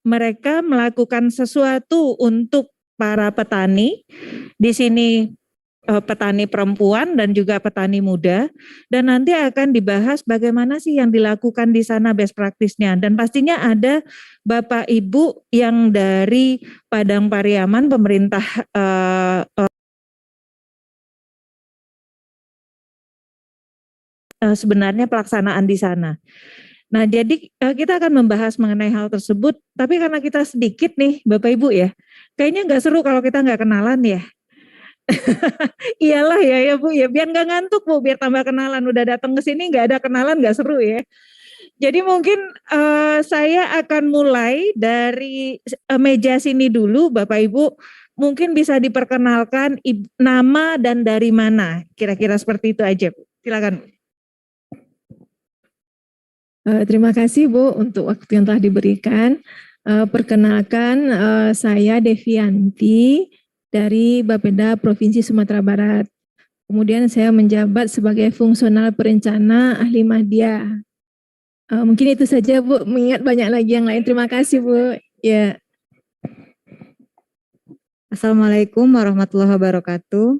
mereka melakukan sesuatu untuk para petani. Di sini petani perempuan dan juga petani muda, dan nanti akan dibahas bagaimana sih yang dilakukan di sana best practice-nya, dan pastinya ada Bapak Ibu yang dari Padang Pariaman, pemerintah sebenarnya pelaksanaan di sana. Nah, jadi kita akan membahas mengenai hal tersebut, tapi karena kita sedikit nih Bapak Ibu ya, kayaknya nggak seru kalau kita nggak kenalan ya. Iyalah ya Bu ya, biar nggak ngantuk Bu, biar tambah kenalan. Udah datang ke sini nggak ada kenalan nggak seru ya. Jadi mungkin saya akan mulai dari meja sini dulu Bapak Ibu. Mungkin bisa diperkenalkan nama dan dari mana, kira-kira seperti itu aja Bu. Silakan. Terima kasih Bu untuk waktu yang telah diberikan. Perkenalkan saya Devianti dari Bapeda Provinsi Sumatera Barat. Kemudian saya menjabat sebagai fungsional perencana ahli media. Mungkin itu saja Bu, mengingat banyak lagi yang lain. Terima kasih Bu. Ya. Assalamualaikum warahmatullahi wabarakatuh.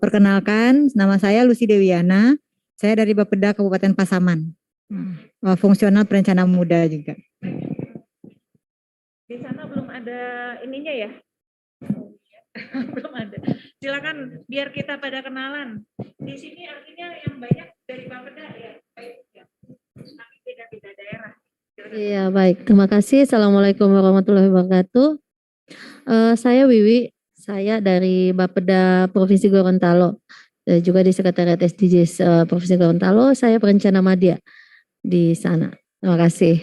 Perkenalkan, nama saya Lucy Dewiana. Saya dari Bapeda Kabupaten Pasaman. Fungsional perencana muda juga. Di sana belum ada ininya ya? Belum ada. Silakan biar kita pada kenalan. Di sini artinya yang banyak dari Bapeda ya, tapi beda-beda daerah. Iya baik, terima kasih. Assalamualaikum warahmatullahi wabarakatuh. Saya Wiwi, saya dari Bapeda Provinsi Gorontalo, juga di Sekretariat SDGs Provinsi Gorontalo. Saya perencana media di sana. Terima kasih.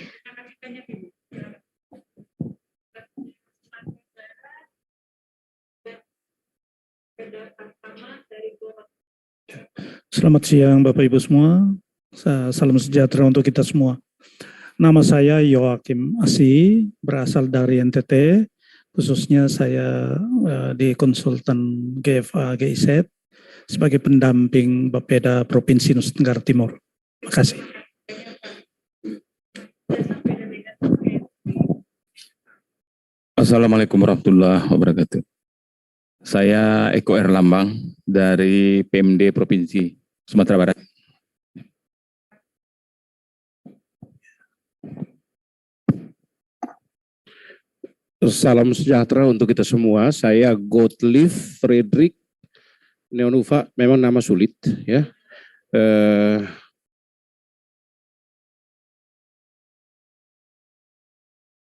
Selamat siang Bapak Ibu semua, salam sejahtera untuk kita semua. Nama saya Yoakim Asi, berasal dari NTT, khususnya saya di konsultan GFA GIZ sebagai pendamping Bapeda Provinsi Nusa Tenggara Timur. Terima kasih. Assalamualaikum warahmatullahi wabarakatuh. Saya Eko Erlambang dari PMD Provinsi Sumatera Barat. Salam sejahtera untuk kita semua. Saya Gottlieb Friedrich Neonuva, memang nama sulit ya.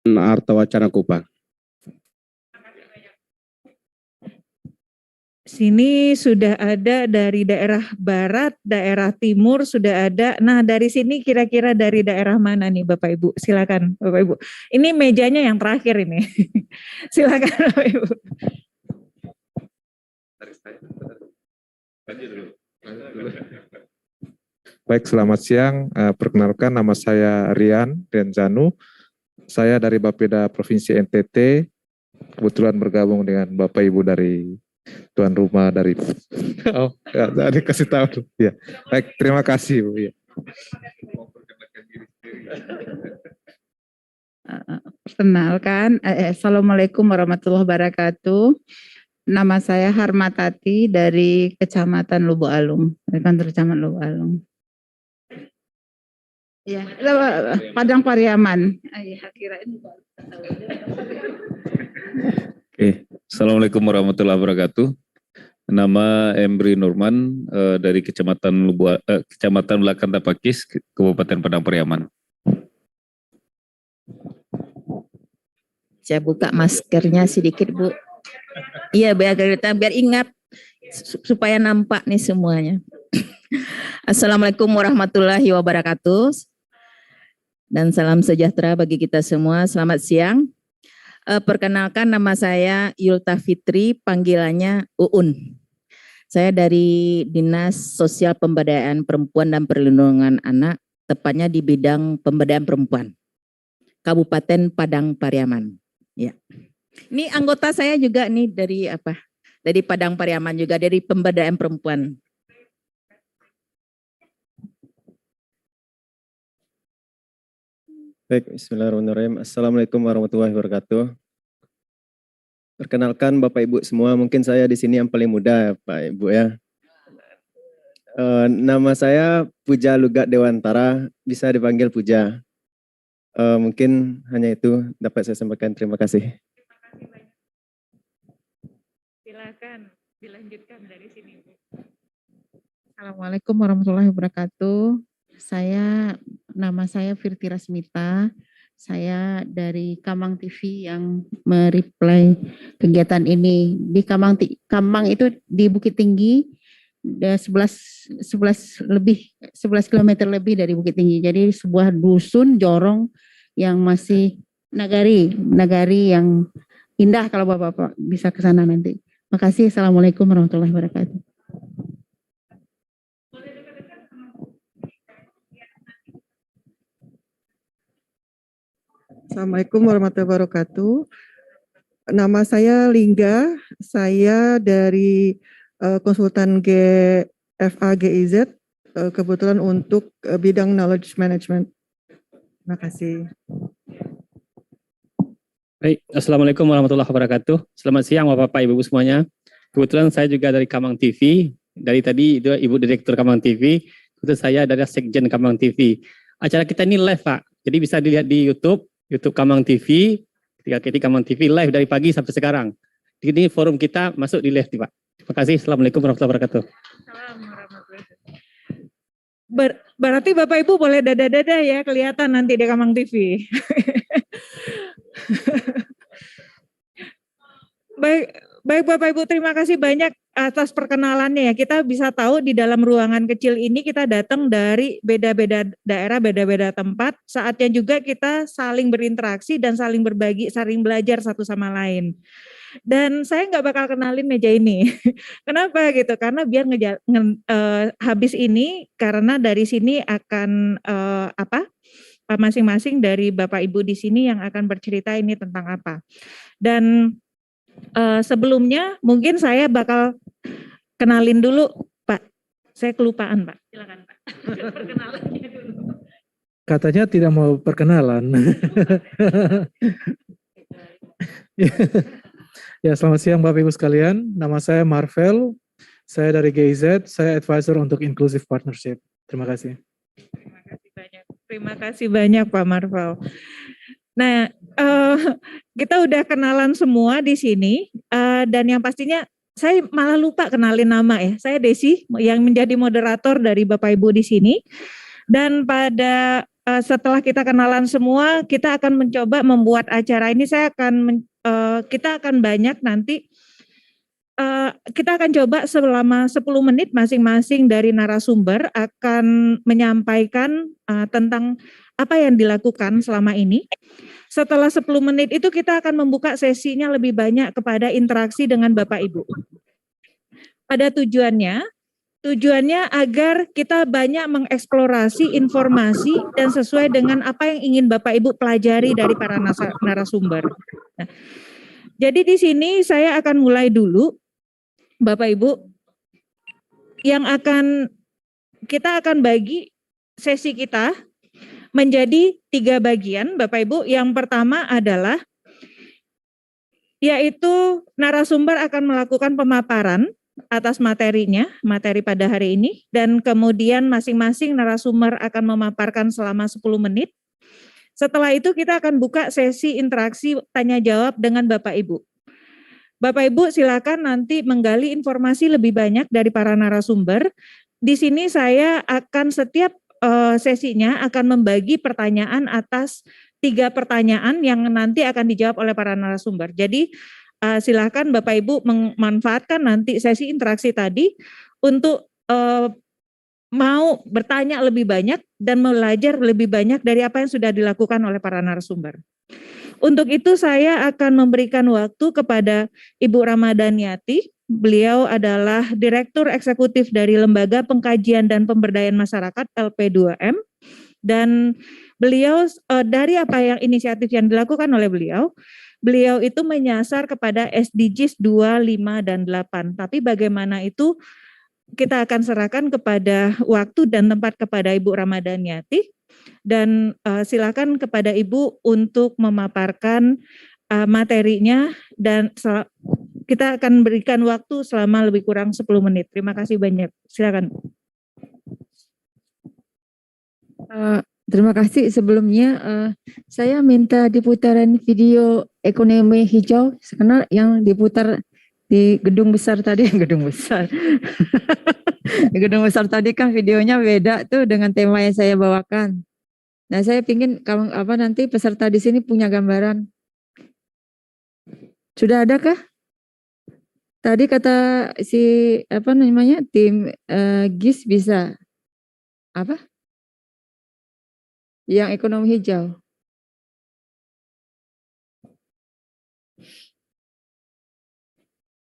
Arta Wacana Kupang. Sini sudah ada dari daerah barat, daerah timur sudah ada. Nah, dari sini kira-kira dari daerah mana nih Bapak Ibu? Silakan Bapak Ibu. Ini mejanya yang terakhir ini. Silakan Bapak Ibu. Baik, selamat siang. Perkenalkan, nama saya Rian Renzanu. Saya dari Bapeda Provinsi NTT. Kebetulan bergabung dengan Bapak Ibu dari tuan rumah dari dari kasih tahu ya. Baik, terima kasih Bu ya. Perkenalkan, Assalamualaikum warahmatullahi wabarakatuh. Nama saya Harmatati dari Kecamatan Lubuk Alung, dari kantor Kecamatan Lubuk Alung. Ya, Padang Pariaman. Oke, Assalamualaikum warahmatullahi wabarakatuh. Nama Embri Nurman dari Kecamatan Belakan Tapakis, Kabupaten Padang Pariaman. Saya buka maskernya sedikit Bu. Iya biar ingat supaya nampak nih semuanya. Assalamualaikum warahmatullahi wabarakatuh. Dan salam sejahtera bagi kita semua. Selamat siang. Perkenalkan, nama saya Yulta Fitri, panggilannya Uun. Saya dari Dinas Sosial Pemberdayaan Perempuan dan Perlindungan Anak, tepatnya di bidang pemberdayaan perempuan, Kabupaten Padang Pariaman. Ya. Ini anggota saya juga nih dari apa? Dari Padang Pariaman juga, dari pemberdayaan perempuan. Baik, bismillahirrahmanirrahim. Assalamualaikum warahmatullahi wabarakatuh. Perkenalkan Bapak Ibu semua, mungkin saya di sini yang paling muda Pak Ibu ya. Nama saya Puja Lugat Dewantara, bisa dipanggil Puja. Mungkin hanya itu dapat saya sampaikan. Terima kasih. Silakan dilanjutkan dari sini, Bu. Assalamualaikum warahmatullahi wabarakatuh. Nama saya Firti Rasmita. Saya dari Kamang TV yang mereply kegiatan ini. Di Kamang itu di Bukit Tinggi, 11 km lebih dari Bukit Tinggi. Jadi sebuah dusun jorong yang masih nagari yang indah kalau Bapak-bapak bisa ke sana nanti. Makasih. Assalamualaikum warahmatullahi wabarakatuh. Assalamualaikum warahmatullahi wabarakatuh. Nama saya Lingga, saya dari konsultan GFA GIZ, kebetulan untuk bidang knowledge management. Terima kasih. Baik, Assalamualaikum warahmatullahi wabarakatuh. Selamat siang Bapak Ibu semuanya. Kebetulan saya juga dari Kamang TV. Dari tadi itu Ibu Direktur Kamang TV, itu saya dari Sekjen Kamang TV. Acara kita ini live Pak, jadi bisa dilihat di YouTube Kamang TV, ketika Kamang TV live dari pagi sampai sekarang. Ini forum kita masuk di live Pak. Terima kasih. Assalamualaikum warahmatullahi wabarakatuh. Berarti Bapak Ibu boleh dada-dada ya, kelihatan nanti di Kamang TV. Baik Bapak Ibu, terima kasih banyak atas perkenalannya ya. Kita bisa tahu di dalam ruangan kecil ini kita datang dari beda-beda daerah, beda-beda tempat. Saatnya juga kita saling berinteraksi dan saling berbagi, saling belajar satu sama lain. Dan saya nggak bakal kenalin meja ini. Kenapa gitu? Karena biar habis ini, karena dari sini akan masing-masing dari Bapak Ibu di sini yang akan bercerita ini tentang apa. Dan sebelumnya mungkin saya bakal kenalin dulu Pak. Saya kelupaan Pak. Silakan Pak. Perkenalannya dulu. Katanya tidak mau perkenalan. Ya, selamat siang Bapak Ibu sekalian. Nama saya Marvel. Saya dari GIZ. Saya advisor untuk Inclusive Partnership. Terima kasih. Terima kasih banyak Pak Marvel. Nah, kita udah kenalan semua di sini dan yang pastinya saya malah lupa kenalin nama ya. Saya Desi yang menjadi moderator dari Bapak Ibu di sini. Dan pada setelah kita kenalan semua, kita akan mencoba membuat acara ini. Kita akan banyak nanti. Kita akan coba selama 10 menit masing-masing dari narasumber akan menyampaikan tentang apa yang dilakukan selama ini. Setelah 10 menit itu kita akan membuka sesinya lebih banyak kepada interaksi dengan Bapak Ibu. Pada tujuannya agar kita banyak mengeksplorasi informasi dan sesuai dengan apa yang ingin Bapak Ibu pelajari dari para narasumber. Nah, jadi di sini saya akan mulai dulu. Bapak Ibu, kita akan bagi sesi kita menjadi 3 bagian, Bapak Ibu. Yang pertama adalah yaitu narasumber akan melakukan pemaparan atas materi pada hari ini, dan kemudian masing-masing narasumber akan memaparkan selama 10 menit. Setelah itu kita akan buka sesi interaksi tanya jawab dengan Bapak Ibu. Bapak Ibu silakan nanti menggali informasi lebih banyak dari para narasumber. Di sini saya akan setiap sesinya akan membagi pertanyaan atas 3 pertanyaan yang nanti akan dijawab oleh para narasumber. Jadi silakan Bapak Ibu memanfaatkan nanti sesi interaksi tadi untuk mau bertanya lebih banyak dan belajar lebih banyak dari apa yang sudah dilakukan oleh para narasumber. Untuk itu saya akan memberikan waktu kepada Ibu Ramadhaniati. Beliau adalah Direktur Eksekutif dari Lembaga Pengkajian dan Pemberdayaan Masyarakat LP2M. Dan beliau dari apa yang inisiatif yang dilakukan oleh beliau itu menyasar kepada SDGs 2, 5, dan 8. Tapi bagaimana itu kita akan serahkan kepada waktu dan tempat kepada Ibu Ramadhaniati. Dan silakan kepada Ibu untuk memaparkan materinya dan kita akan berikan waktu selama lebih kurang 10 menit. Terima kasih banyak. Silakan. Terima kasih. Sebelumnya saya minta diputaran video ekonomi hijau karena yang diputar di gedung besar tadi, gedung besar. Di gedung besar tadi kan videonya beda tuh dengan tema yang saya bawakan. Nah, saya pingin nanti peserta di sini punya gambaran. Sudah ada kah? Tadi kata si tim GIS bisa apa? Yang ekonomi hijau.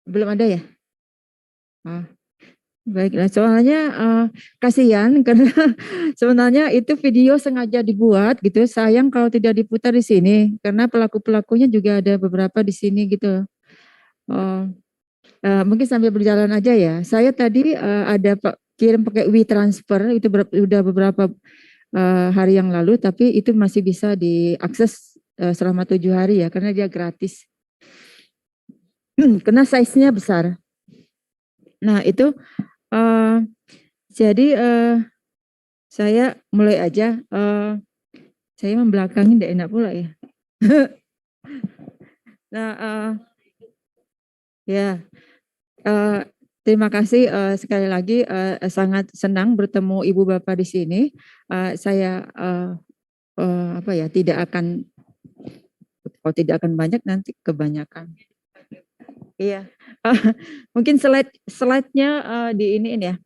Belum ada ya? Baiklah, soalnya kasihan karena sebenarnya itu video sengaja dibuat gitu. Sayang kalau tidak diputar di sini karena pelaku-pelakunya juga ada beberapa di sini gitu. Mungkin sambil berjalan aja ya. Saya tadi ada kirim pakai WeTransfer itu udah beberapa hari yang lalu, tapi itu masih bisa diakses selama 7 hari ya karena dia gratis. Karena size-nya besar. Nah itu jadi saya mulai aja. Saya membelakangi tidak enak pula ya. Nah ya terima kasih sekali lagi. Sangat senang bertemu Ibu Bapak di sini. Saya tidak akan banyak nanti kebanyakan. Iya, mungkin slide-nya di ini ya.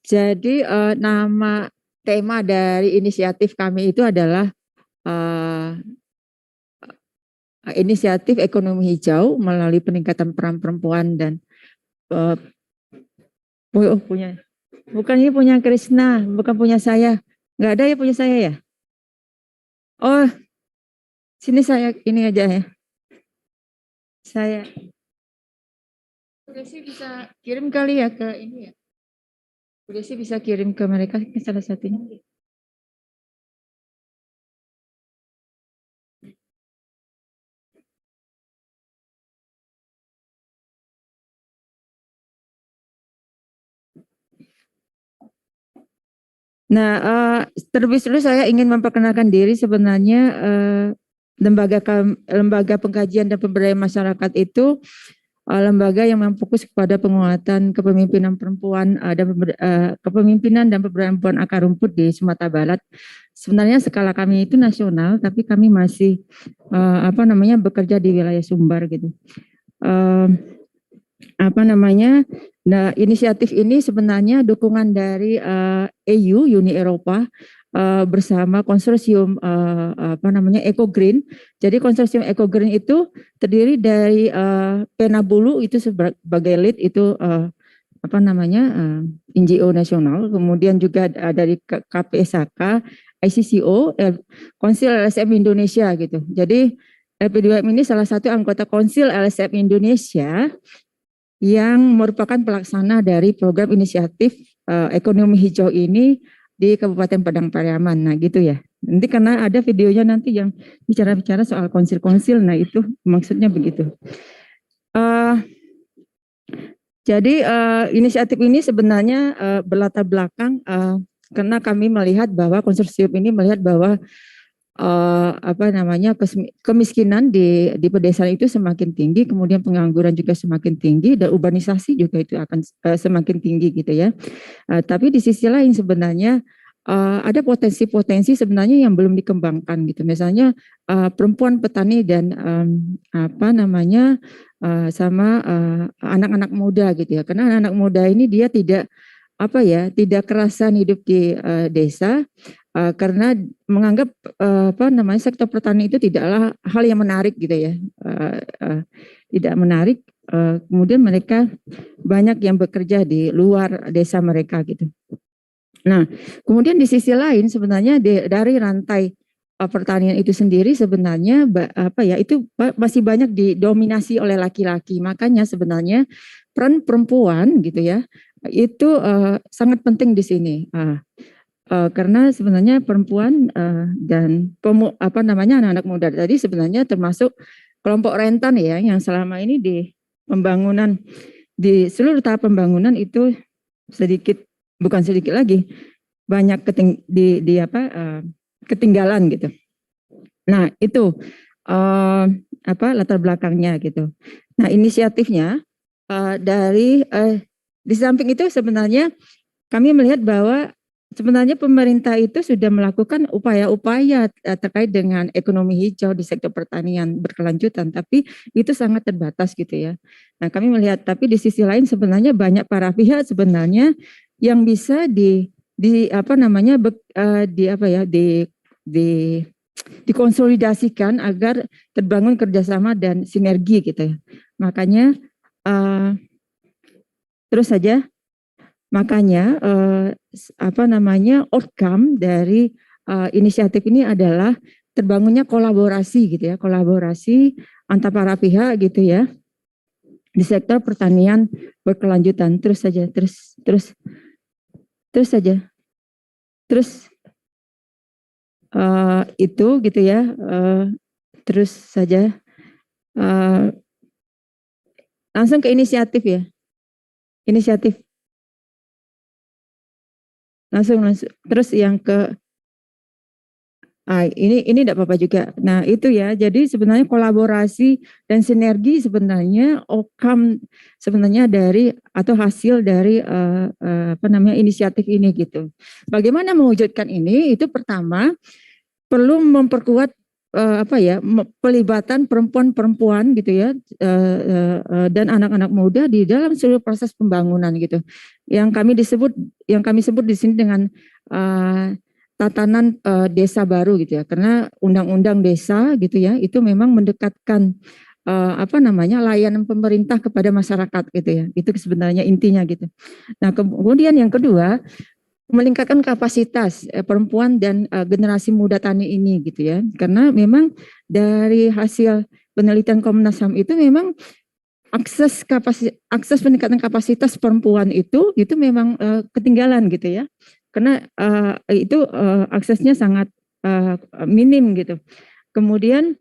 Jadi nama tema dari inisiatif kami itu adalah inisiatif ekonomi hijau melalui peningkatan peran perempuan dan bukan ini punya Krisna, bukan punya saya. Nggak ada ya punya saya ya? Oh, sini saya ini aja ya. Saya sih bisa kirim kali ya ke ini ya. Sih bisa kirim ke mereka salah satunya. Nah, terlebih dulu saya ingin memperkenalkan diri. Sebenarnya lembaga pengkajian dan pemberdayaan masyarakat itu lembaga yang memfokus kepada penguatan kepemimpinan perempuan dan kepemimpinan dan pemberdayaan perempuan akar rumput di Sumatera Barat. Sebenarnya skala kami itu nasional, tapi kami masih bekerja di wilayah Sumbar gitu. Nah, inisiatif ini sebenarnya dukungan dari EU, Uni Eropa, bersama konsorsium Eco Green. Jadi konsorsium Eco Green itu terdiri dari Penabulu itu sebagai lead itu NGO nasional, kemudian juga dari KPSHK, ICCO, Konsil LSM Indonesia gitu. Jadi LP2M ini salah satu anggota Konsil LSM Indonesia yang merupakan pelaksana dari program inisiatif ekonomi hijau ini di Kabupaten Padang Pariaman. Nah gitu ya. Nanti karena ada videonya nanti yang bicara-bicara soal konsil-konsil. Nah itu maksudnya begitu. Jadi inisiatif ini sebenarnya berlatar belakang karena kami melihat bahwa konsorsium ini melihat bahwa kemiskinan di pedesaan itu semakin tinggi, kemudian pengangguran juga semakin tinggi, dan urbanisasi juga itu akan semakin tinggi gitu ya. Tapi di sisi lain sebenarnya ada potensi-potensi sebenarnya yang belum dikembangkan gitu. Misalnya perempuan petani dan sama anak-anak muda gitu ya. Karena anak-anak muda ini dia tidak kerasan hidup di desa. Karena menganggap sektor pertanian itu tidaklah hal yang menarik gitu ya, tidak menarik. Kemudian mereka banyak yang bekerja di luar desa mereka gitu. Nah, kemudian di sisi lain sebenarnya dari rantai pertanian itu sendiri sebenarnya itu masih banyak didominasi oleh laki-laki. Makanya sebenarnya peran perempuan gitu ya itu sangat penting di sini. karena sebenarnya perempuan dan anak-anak muda tadi sebenarnya termasuk kelompok rentan ya, yang selama ini di pembangunan, di seluruh tahap pembangunan itu bukan sedikit lagi, banyak ketinggalan gitu. Nah itu latar belakangnya gitu. Nah inisiatifnya di samping itu sebenarnya kami melihat bahwa sebenarnya pemerintah itu sudah melakukan upaya-upaya terkait dengan ekonomi hijau di sektor pertanian berkelanjutan, tapi itu sangat terbatas gitu ya. Nah kami melihat, tapi di sisi lain sebenarnya banyak para pihak sebenarnya yang bisa dikonsolidasikan agar terbangun kerjasama dan sinergi gitu ya. Makanya outcome dari inisiatif ini adalah terbangunnya kolaborasi gitu ya, kolaborasi antar para pihak gitu ya di sektor pertanian berkelanjutan. Terus itu gitu ya, langsung ke inisiatif ya, langsung terus yang ke ini tidak apa-apa juga. Nah itu ya, jadi sebenarnya kolaborasi dan sinergi sebenarnya outcome sebenarnya dari atau hasil dari inisiatif ini gitu. Bagaimana mewujudkan ini? Itu pertama perlu memperkuat pelibatan perempuan-perempuan gitu ya, dan anak-anak muda di dalam seluruh proses pembangunan gitu. Yang kami sebut di sini dengan tatanan desa baru gitu ya, karena undang-undang desa gitu ya itu memang mendekatkan layanan pemerintah kepada masyarakat gitu ya, itu sebenarnya intinya gitu. Nah kemudian yang kedua, meningkatkan kapasitas perempuan dan generasi muda tani ini gitu ya, karena memang dari hasil penelitian Komnas HAM itu memang akses peningkatan kapasitas perempuan itu memang ketinggalan gitu ya, karena itu aksesnya sangat minim gitu. Kemudian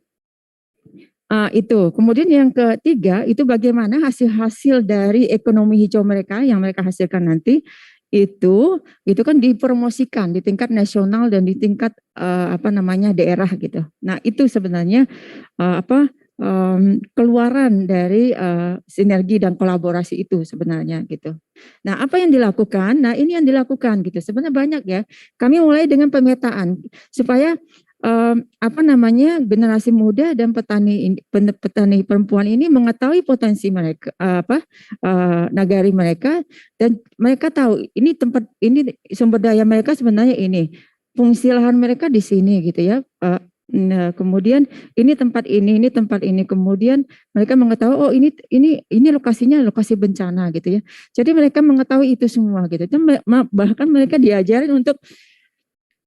kemudian yang ketiga itu bagaimana hasil-hasil dari ekonomi hijau mereka yang mereka hasilkan nanti itu kan dipromosikan di tingkat nasional dan di tingkat daerah gitu. Nah itu sebenarnya keluaran dari sinergi dan kolaborasi itu sebenarnya gitu. Nah apa yang dilakukan? Nah ini yang dilakukan gitu. Sebenarnya banyak ya. Kami mulai dengan pemetaan supaya generasi muda dan petani perempuan ini mengetahui potensi mereka, nagari mereka, dan mereka tahu ini tempat ini sumber daya mereka sebenarnya ini, fungsi lahan mereka di sini gitu ya. Nah, kemudian ini tempat ini, kemudian mereka mengetahui oh ini lokasinya lokasi bencana gitu ya. Jadi mereka mengetahui itu semua gitu. Bahkan mereka diajarin untuk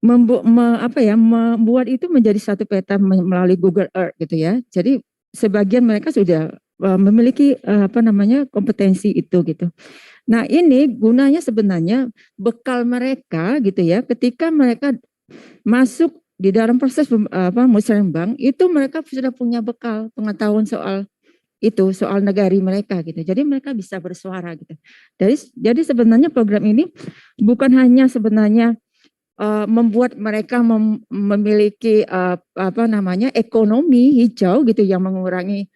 membuat itu menjadi satu peta melalui Google Earth gitu ya. Jadi sebagian mereka sudah memiliki kompetensi itu gitu. Nah ini gunanya sebenarnya bekal mereka gitu ya, ketika mereka masuk di dalam proses musrembang itu mereka sudah punya bekal pengetahuan soal nagari mereka gitu. Jadi mereka bisa bersuara gitu. Jadi sebenarnya program ini bukan hanya sebenarnya membuat mereka memiliki ekonomi hijau gitu yang mengurangi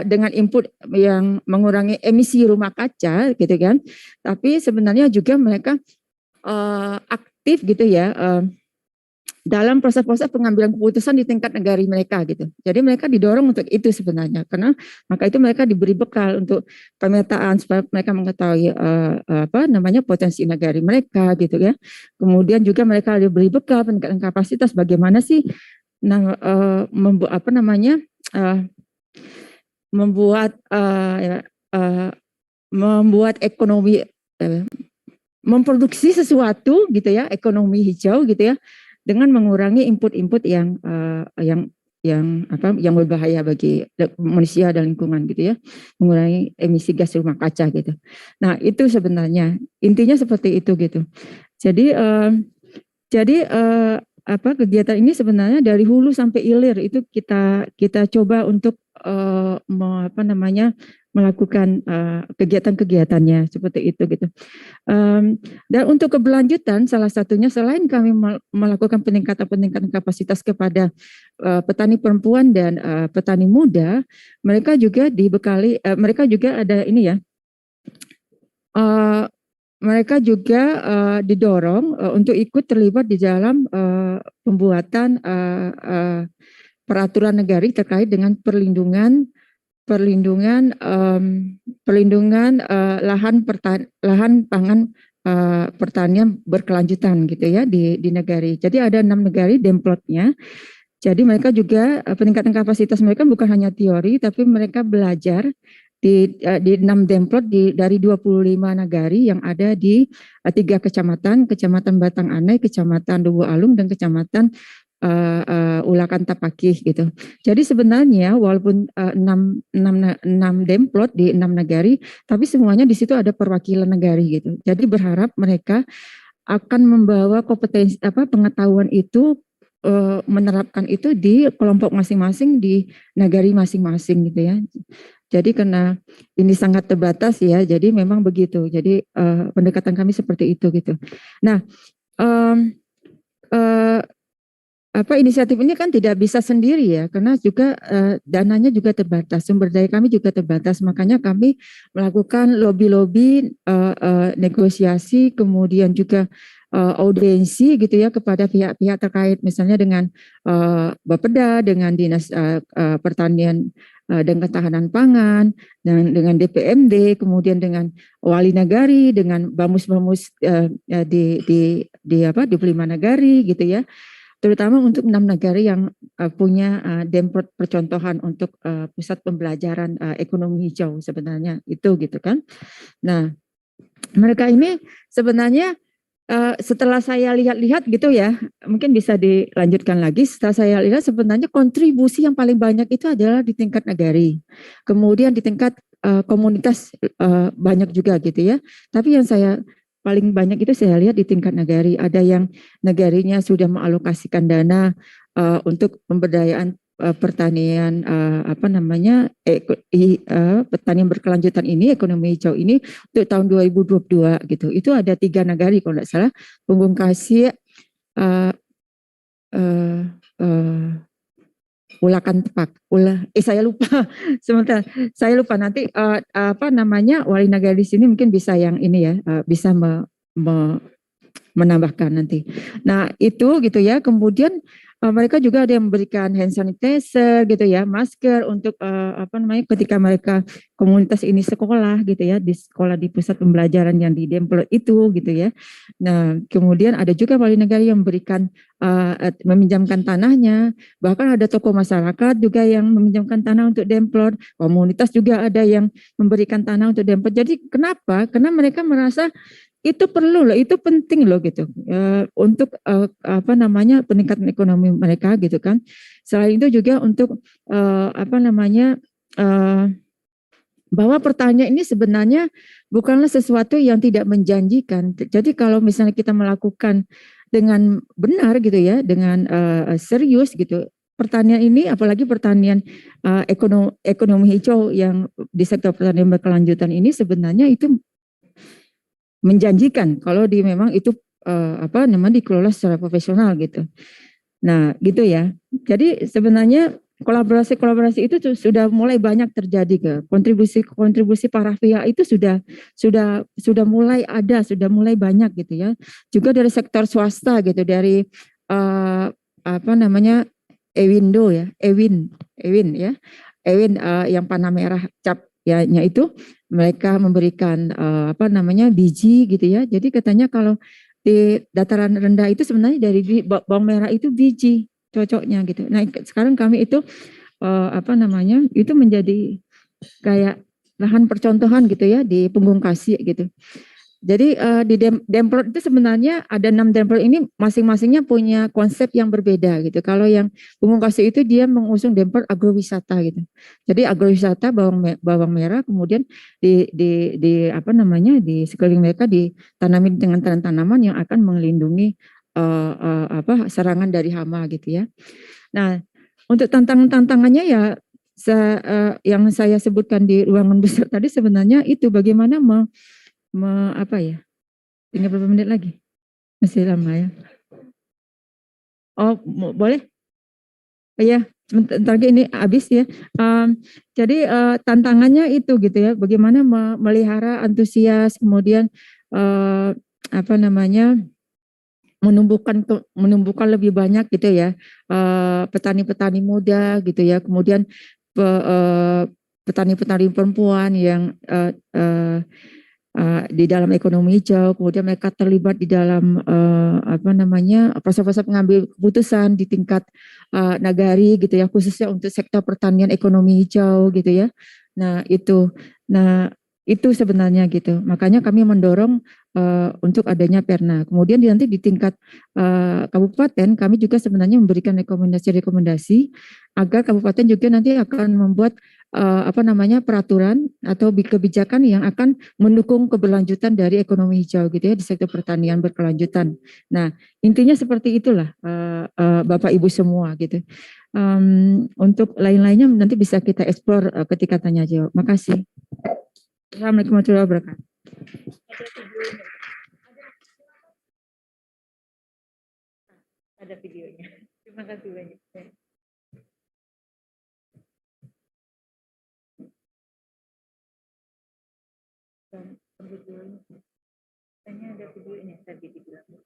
dengan input yang mengurangi emisi rumah kaca gitu kan, tapi sebenarnya juga mereka aktif gitu ya dalam proses-proses pengambilan keputusan di tingkat negara mereka gitu. Jadi mereka didorong untuk itu sebenarnya, karena maka itu mereka diberi bekal untuk pemetaan supaya mereka mengetahui potensi negara mereka gitu ya. Kemudian juga mereka diberi bekal peningkatan kapasitas bagaimana sih membuat ekonomi memproduksi sesuatu gitu ya, ekonomi hijau gitu ya, dengan mengurangi input-input yang berbahaya bagi manusia dan lingkungan gitu ya, mengurangi emisi gas rumah kaca gitu. Nah itu sebenarnya intinya seperti itu gitu. Jadi Jadi kegiatan ini sebenarnya dari hulu sampai hilir itu kita coba untuk melakukan kegiatan-kegiatannya seperti itu gitu. Dan untuk keberlanjutan salah satunya selain kami melakukan peningkatan kapasitas kepada petani perempuan dan petani muda, mereka juga dibekali, mereka juga ada ini ya. Mereka juga didorong untuk ikut terlibat di dalam pembuatan peraturan negara terkait dengan perlindungan lahan pangan pertanian berkelanjutan gitu ya di negari. Jadi ada 6 negari demplotnya. Jadi mereka juga peningkatan kapasitas mereka bukan hanya teori, tapi mereka belajar di 6 demplot dari 25 nagari yang ada di 3 kecamatan, Kecamatan Batang Anai, Kecamatan Dubu Alung, dan Kecamatan Ulakan Tapakih gitu. Jadi sebenarnya walaupun 6 demplot di 6 nagari, tapi semuanya di situ ada perwakilan nagari gitu. Jadi berharap mereka akan membawa kompetensi pengetahuan itu, menerapkan itu di kelompok masing-masing di nagari masing-masing gitu ya. Jadi karena ini sangat terbatas ya, jadi memang begitu. Jadi pendekatan kami seperti itu gitu. Nah, inisiatif ini kan tidak bisa sendiri ya, karena juga dananya juga terbatas, sumber daya kami juga terbatas. Makanya kami melakukan lobby-lobby, negosiasi, kemudian juga audiensi gitu ya kepada pihak-pihak terkait, misalnya dengan Bapeda, dengan Dinas Pertanian dan Ketahanan Pangan, dan dengan DPMD, kemudian dengan wali nagari, dengan bamus-bamus di 25 nagari gitu ya. Terutama untuk 6 negara yang punya demplot percontohan untuk pusat pembelajaran ekonomi hijau sebenarnya itu gitu kan. Nah, mereka ini sebenarnya setelah saya lihat-lihat gitu ya, mungkin bisa dilanjutkan lagi. Setelah saya lihat sebenarnya kontribusi yang paling banyak itu adalah di tingkat nagari, kemudian di tingkat komunitas banyak juga gitu ya. Tapi yang saya paling banyak itu saya lihat di tingkat nagari. Ada yang nagarinya sudah mengalokasikan dana untuk pemberdayaan pertanian pertanian berkelanjutan ini, ekonomi hijau ini untuk tahun 2022 gitu. Itu ada 3 nagari kalau tidak salah, Punggung Kasih, Ulakan Tepak, saya lupa sebentar, saya lupa nanti wali nagari di sini mungkin bisa yang ini ya, bisa menambahkan nanti. Nah itu gitu ya, kemudian mereka juga ada yang memberikan hand sanitizer gitu ya, masker untuk ketika mereka komunitas ini sekolah gitu ya, di sekolah di pusat pembelajaran yang di demplot itu gitu ya. Nah kemudian ada juga wali negara yang memberikan meminjamkan tanahnya, bahkan ada tokoh masyarakat juga yang meminjamkan tanah untuk demplot, komunitas juga ada yang memberikan tanah untuk demplot. Jadi kenapa? Karena mereka merasa itu perlu loh, itu penting loh gitu untuk peningkatan ekonomi mereka gitu kan. Selain itu juga untuk bahwa pertanian ini sebenarnya bukanlah sesuatu yang tidak menjanjikan. Jadi kalau misalnya kita melakukan dengan benar gitu ya, dengan serius gitu, pertanian ini, apalagi pertanian ekonomi hijau yang di sektor pertanian berkelanjutan ini sebenarnya itu menjanjikan kalau memang itu dikelola secara profesional gitu. Nah, gitu ya. Jadi sebenarnya kolaborasi itu sudah mulai banyak terjadi ke kontribusi para pihak itu sudah mulai ada, sudah mulai banyak gitu ya. Juga dari sektor swasta gitu, dari Ewindo ya, Ewin ya. Ewin yang panah merah cap ya, itu mereka memberikan biji gitu ya. Jadi katanya kalau di dataran rendah itu sebenarnya dari bawang merah itu biji cocoknya gitu. Nah sekarang kami itu itu menjadi kayak lahan percontohan gitu ya di Punggung Kasih gitu. Jadi di demplot itu sebenarnya ada 6 demplot ini masing-masingnya punya konsep yang berbeda gitu. Kalau yang Punggung Kasih itu dia mengusung demplot agrowisata gitu. Jadi agrowisata bawang merah, kemudian di sekeliling mereka ditanami dengan tanaman yang akan melindungi serangan dari hama gitu ya. Nah, untuk tantangannya ya yang saya sebutkan di ruangan besar tadi sebenarnya itu bagaimana apa ya? Tinggal berapa menit lagi? Masih lama ya. Oh, boleh? Iya, sebentar lagi ini habis ya. Jadi tantangannya itu gitu ya, bagaimana memelihara antusias, kemudian apa namanya, menumbuhkan lebih banyak gitu ya petani-petani muda gitu ya, kemudian petani-petani perempuan yang di dalam ekonomi hijau, kemudian mereka terlibat di dalam apa namanya proses-proses pengambil keputusan di tingkat nagari gitu ya, khususnya untuk sektor pertanian ekonomi hijau gitu ya. Nah itu sebenarnya gitu. Makanya kami mendorong untuk adanya Perna. Kemudian nanti di tingkat kabupaten kami juga sebenarnya memberikan rekomendasi agar kabupaten juga nanti akan membuat apa namanya peraturan atau kebijakan yang akan mendukung keberlanjutan dari ekonomi hijau gitu ya di sektor pertanian berkelanjutan. Nah intinya seperti itulah Bapak Ibu semua gitu. Untuk lain-lainnya nanti bisa kita eksplor ketika tanya jawab. Makasih. Assalamualaikum warahmatullahi wabarakatuh. Ada videonya. Terima kasih banyak. Tanya ada videonya tadi dibilang.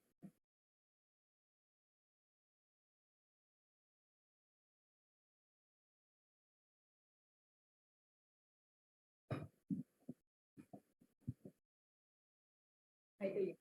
Itu ya.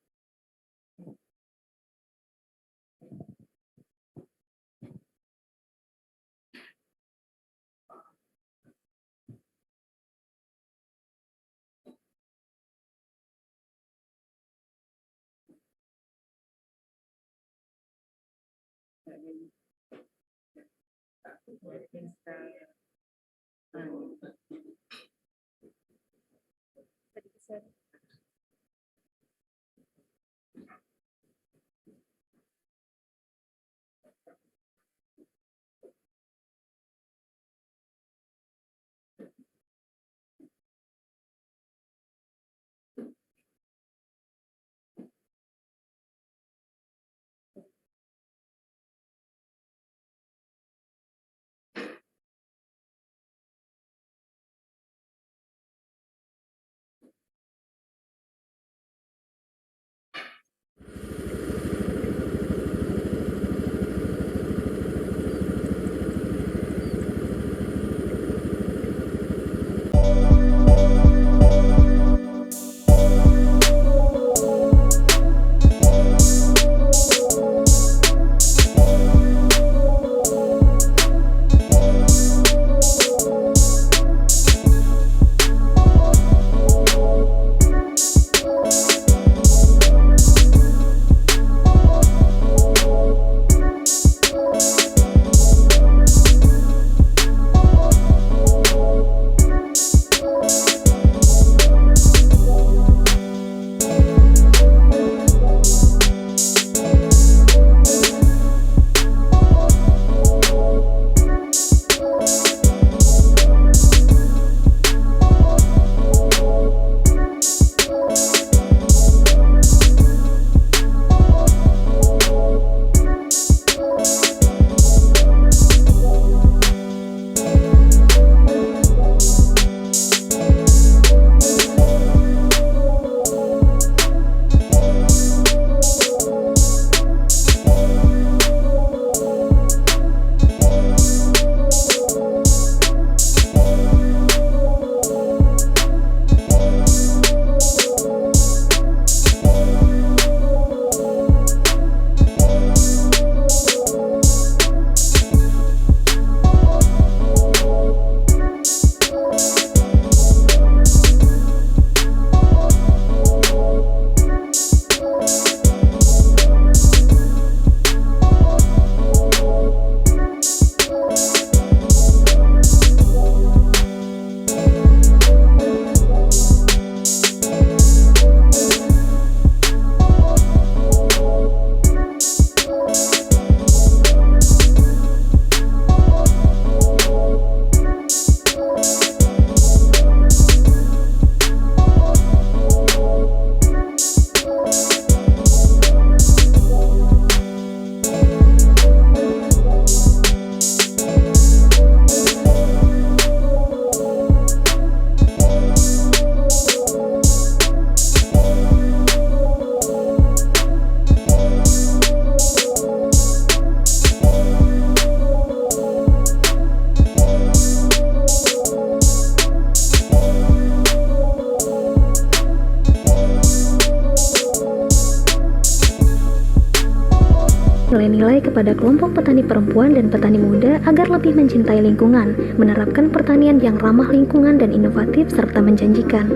nilai kepada kelompok petani perempuan dan petani muda agar lebih mencintai lingkungan, menerapkan pertanian yang ramah lingkungan dan inovatif serta menjanjikan.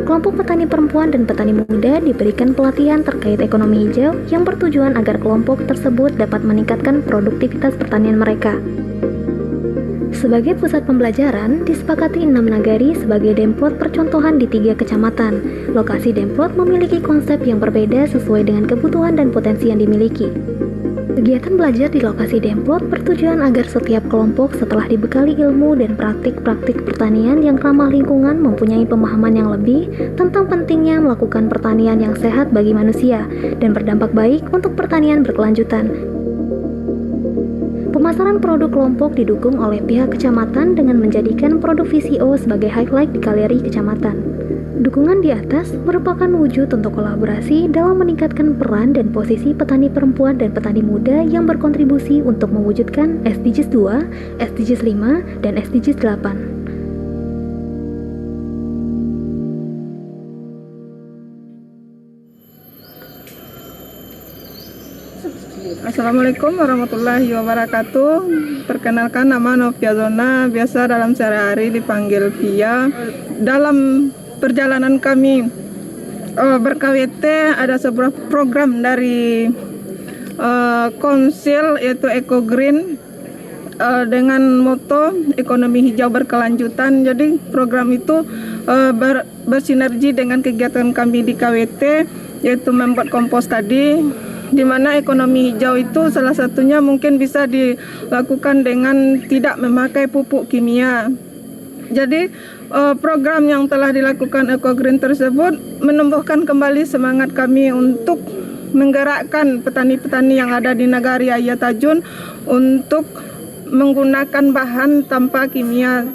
Kelompok petani perempuan dan petani muda diberikan pelatihan terkait ekonomi hijau yang bertujuan agar kelompok tersebut dapat meningkatkan produktivitas pertanian mereka. Sebagai pusat pembelajaran, disepakati 6 nagari sebagai demplot percontohan di 3 kecamatan. Lokasi demplot memiliki konsep yang berbeda sesuai dengan kebutuhan dan potensi yang dimiliki. Kegiatan belajar di lokasi demplot bertujuan agar setiap kelompok setelah dibekali ilmu dan praktik-praktik pertanian yang ramah lingkungan mempunyai pemahaman yang lebih tentang pentingnya melakukan pertanian yang sehat bagi manusia dan berdampak baik untuk pertanian berkelanjutan. Pemasaran produk kelompok didukung oleh pihak kecamatan dengan menjadikan produk VCO sebagai highlight di galeri kecamatan. Dukungan di atas merupakan wujud untuk kolaborasi dalam meningkatkan peran dan posisi petani perempuan dan petani muda yang berkontribusi untuk mewujudkan SDGs 2, SDGs 5, dan SDGs 8. Assalamualaikum warahmatullahi wabarakatuh. Perkenalkan, nama Novia Zona, biasa dalam sehari-hari dipanggil Via. Dalam perjalanan kami ber-KWT ada sebuah program dari Konsil yaitu Eco Green dengan moto ekonomi hijau berkelanjutan. Jadi program itu bersinergi dengan kegiatan kami di KWT yaitu membuat kompos tadi, di mana ekonomi hijau itu salah satunya mungkin bisa dilakukan dengan tidak memakai pupuk kimia. Jadi program yang telah dilakukan Eco Green tersebut menumbuhkan kembali semangat kami untuk menggerakkan petani-petani yang ada di Nagari Ayatajun untuk menggunakan bahan tanpa kimia.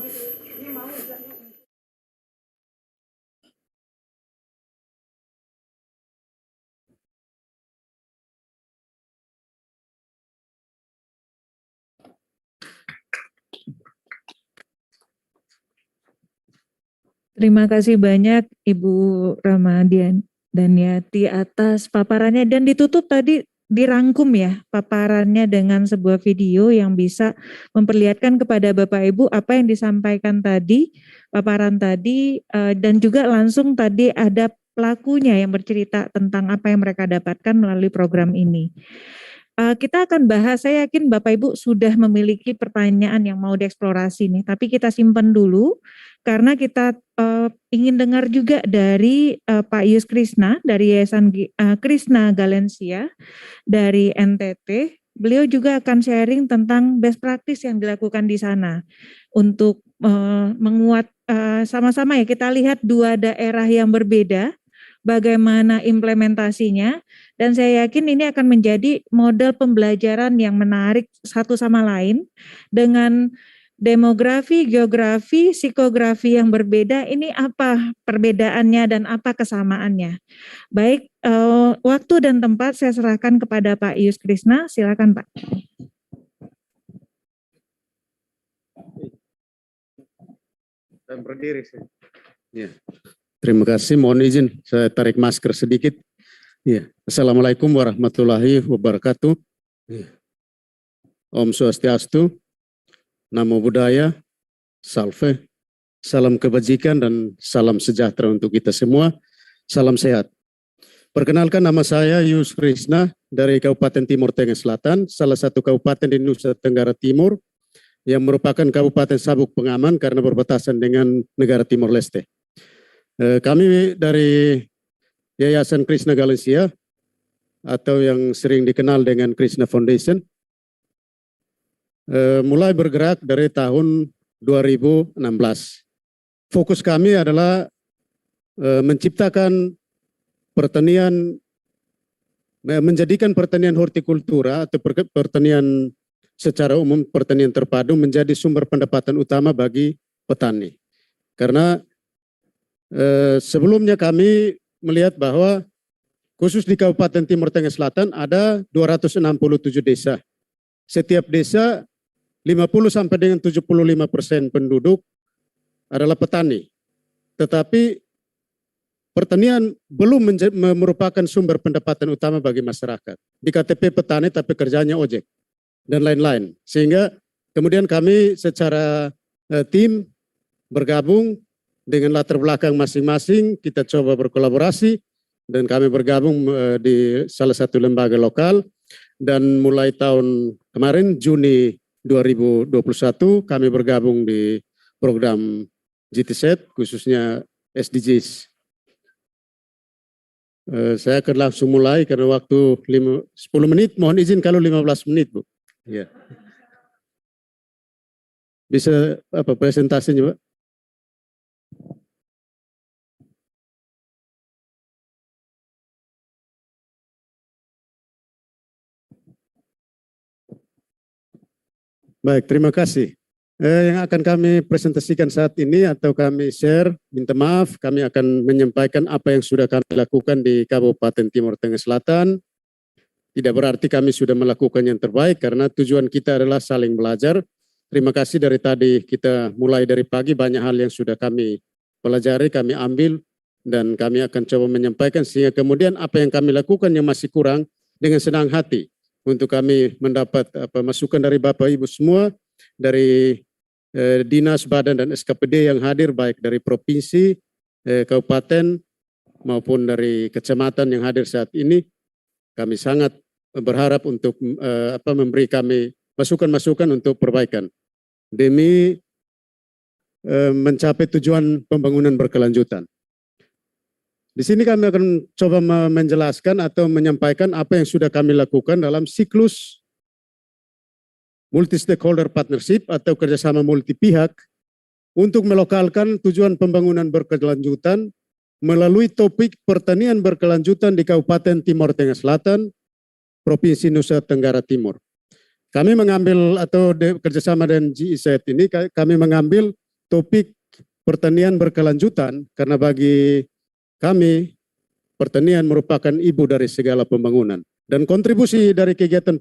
Terima kasih banyak Ibu Ramadian dan Yati atas paparannya, dan ditutup tadi dirangkum ya paparannya dengan sebuah video yang bisa memperlihatkan kepada Bapak Ibu apa yang disampaikan tadi, paparan tadi, dan juga langsung tadi ada pelakunya yang bercerita tentang apa yang mereka dapatkan melalui program ini. Kita akan bahas, saya yakin Bapak Ibu sudah memiliki pertanyaan yang mau dieksplorasi nih, tapi kita simpan dulu karena kita ingin dengar juga dari Pak Yus Krishna dari Yayasan Krishna Galensia dari NTT. Beliau juga akan sharing tentang best practice yang dilakukan di sana untuk menguat sama-sama ya, kita lihat dua daerah yang berbeda bagaimana implementasinya, dan saya yakin ini akan menjadi model pembelajaran yang menarik satu sama lain dengan demografi, geografi, psikografi yang berbeda. Ini apa perbedaannya dan apa kesamaannya? Baik, waktu dan tempat saya serahkan kepada Pak Yus Krishna. Silakan Pak. Dan berdiri sih. Ya. Terima kasih. Mohon izin saya tarik masker sedikit. Ya. Assalamualaikum warahmatullahi wabarakatuh. Ya. Om Swastiastu. Namo Buddhaya, Salve, salam kebajikan dan salam sejahtera untuk kita semua, salam sehat. Perkenalkan, nama saya Yus Krishna dari Kabupaten Timur Tengah Selatan, salah satu kabupaten di Nusa Tenggara Timur yang merupakan kabupaten sabuk pengaman karena berbatasan dengan negara Timor Leste. Kami dari Yayasan Krishna Galensia atau yang sering dikenal dengan Krishna Foundation, mulai bergerak dari tahun 2016. Fokus kami adalah menciptakan pertanian, menjadikan pertanian hortikultura atau pertanian secara umum, pertanian terpadu menjadi sumber pendapatan utama bagi petani. Karena sebelumnya kami melihat bahwa khusus di Kabupaten Timur Tengah Selatan ada 267 desa. Setiap desa 50 sampai dengan 75% penduduk adalah petani. Tetapi pertanian belum merupakan sumber pendapatan utama bagi masyarakat. Di KTP petani tapi kerjanya ojek dan lain-lain. Sehingga kemudian kami secara tim bergabung dengan latar belakang masing-masing, kita coba berkolaborasi dan kami bergabung di salah satu lembaga lokal, dan mulai tahun kemarin Juni 2021 kami bergabung di program GTZ khususnya SDGs. Saya akan langsung mulai karena waktu 10 menit, mohon izin kalau 15 menit Bu. Ya. Bisa apa presentasinya Pak? Baik, terima kasih. Yang akan kami presentasikan saat ini atau kami share, minta maaf, kami akan menyampaikan apa yang sudah kami lakukan di Kabupaten Timur Tengah Selatan. Tidak berarti kami sudah melakukan yang terbaik karena tujuan kita adalah saling belajar. Terima kasih dari tadi kita mulai dari pagi banyak hal yang sudah kami pelajari, kami ambil dan kami akan coba menyampaikan sehingga kemudian apa yang kami lakukan yang masih kurang dengan senang hati untuk kami mendapat masukan dari Bapak Ibu semua, dari Dinas, Badan, dan SKPD yang hadir baik dari provinsi, kabupaten maupun dari kecamatan yang hadir saat ini. Kami sangat berharap untuk memberi kami masukan-masukan untuk perbaikan demi mencapai tujuan pembangunan berkelanjutan. Di sini kami akan coba menjelaskan atau menyampaikan apa yang sudah kami lakukan dalam siklus multi-stakeholder partnership atau kerjasama multi pihak untuk melokalkan tujuan pembangunan berkelanjutan melalui topik pertanian berkelanjutan di Kabupaten Timur Tengah Selatan, Provinsi Nusa Tenggara Timur. Kami mengambil atau kerjasama dengan GIZ ini, kami mengambil topik pertanian berkelanjutan karena bagi kami pertanian merupakan ibu dari segala pembangunan. Dan kontribusi dari kegiatan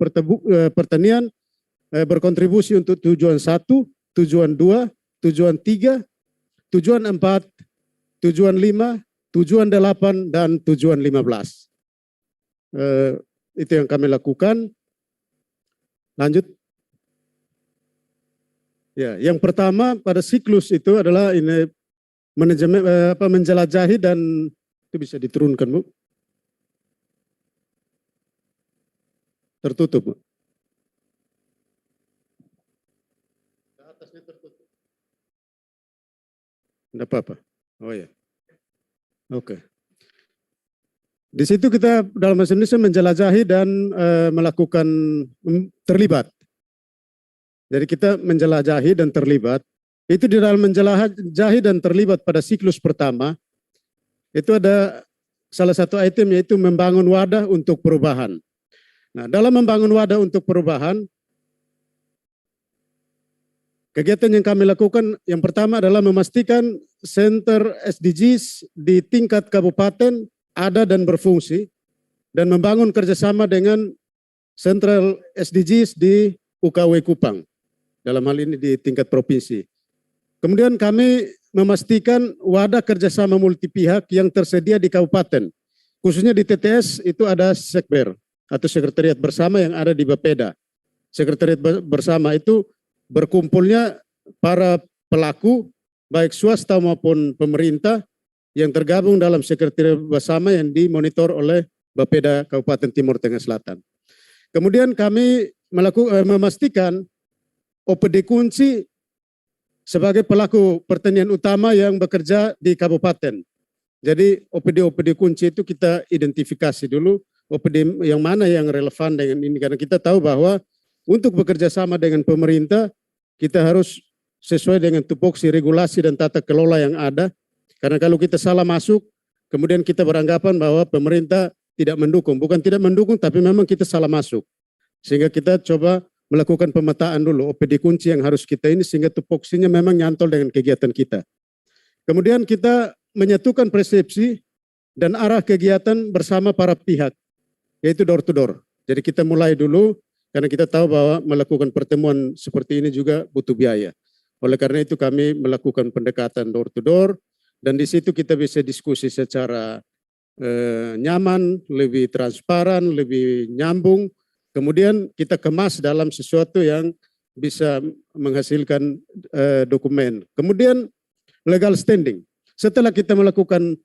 pertanian berkontribusi untuk tujuan 1, tujuan 2, tujuan 3, tujuan 4, tujuan 5, tujuan 8, dan tujuan 15. Itu yang kami lakukan. Lanjut. Ya, yang pertama pada siklus itu adalah ini manajemen menjelajahi dan itu bisa diturunkan Bu. Tertutup Bu. Atasnya tertutup. Tidak apa-apa. Oh ya. Oke. Di situ kita dalam bahasa Indonesia menjelajahi dan melakukan terlibat. Jadi kita menjelajahi dan terlibat. Itu di dalam menjelajahi dan terlibat pada siklus pertama, itu ada salah satu item yaitu membangun wadah untuk perubahan. Nah, dalam membangun wadah untuk perubahan, kegiatan yang kami lakukan yang pertama adalah memastikan center SDGs di tingkat kabupaten ada dan berfungsi dan membangun kerjasama dengan sentral SDGs di UKW Kupang, dalam hal ini di tingkat provinsi. Kemudian kami memastikan wadah kerjasama multi pihak yang tersedia di kabupaten, khususnya di TTS itu ada Sekber atau Sekretariat Bersama yang ada di Bapeda. Sekretariat Bersama itu berkumpulnya para pelaku baik swasta maupun pemerintah yang tergabung dalam Sekretariat Bersama yang dimonitor oleh Bapeda Kabupaten Timur Tengah Selatan. Kemudian kami memastikan OPD kunci sebagai pelaku pertanian utama yang bekerja di kabupaten. Jadi OPD kunci itu kita identifikasi dulu OPD yang mana yang relevan dengan ini, karena kita tahu bahwa untuk bekerja sama dengan pemerintah kita harus sesuai dengan tupoksi regulasi dan tata kelola yang ada, karena kalau kita salah masuk kemudian kita beranggapan bahwa pemerintah tidak mendukung, bukan tidak mendukung tapi memang kita salah masuk, sehingga kita coba melakukan pemetaan dulu OPD kunci yang harus kita ini sehingga tupoksinya memang nyantol dengan kegiatan kita. Kemudian kita menyatukan persepsi dan arah kegiatan bersama para pihak, yaitu door to door. Jadi kita mulai dulu karena kita tahu bahwa melakukan pertemuan seperti ini juga butuh biaya. Oleh karena itu kami melakukan pendekatan door to door dan di situ kita bisa diskusi secara nyaman, lebih transparan, lebih nyambung. Kemudian kita kemas dalam sesuatu yang bisa menghasilkan dokumen. Kemudian legal standing. Setelah kita melakukan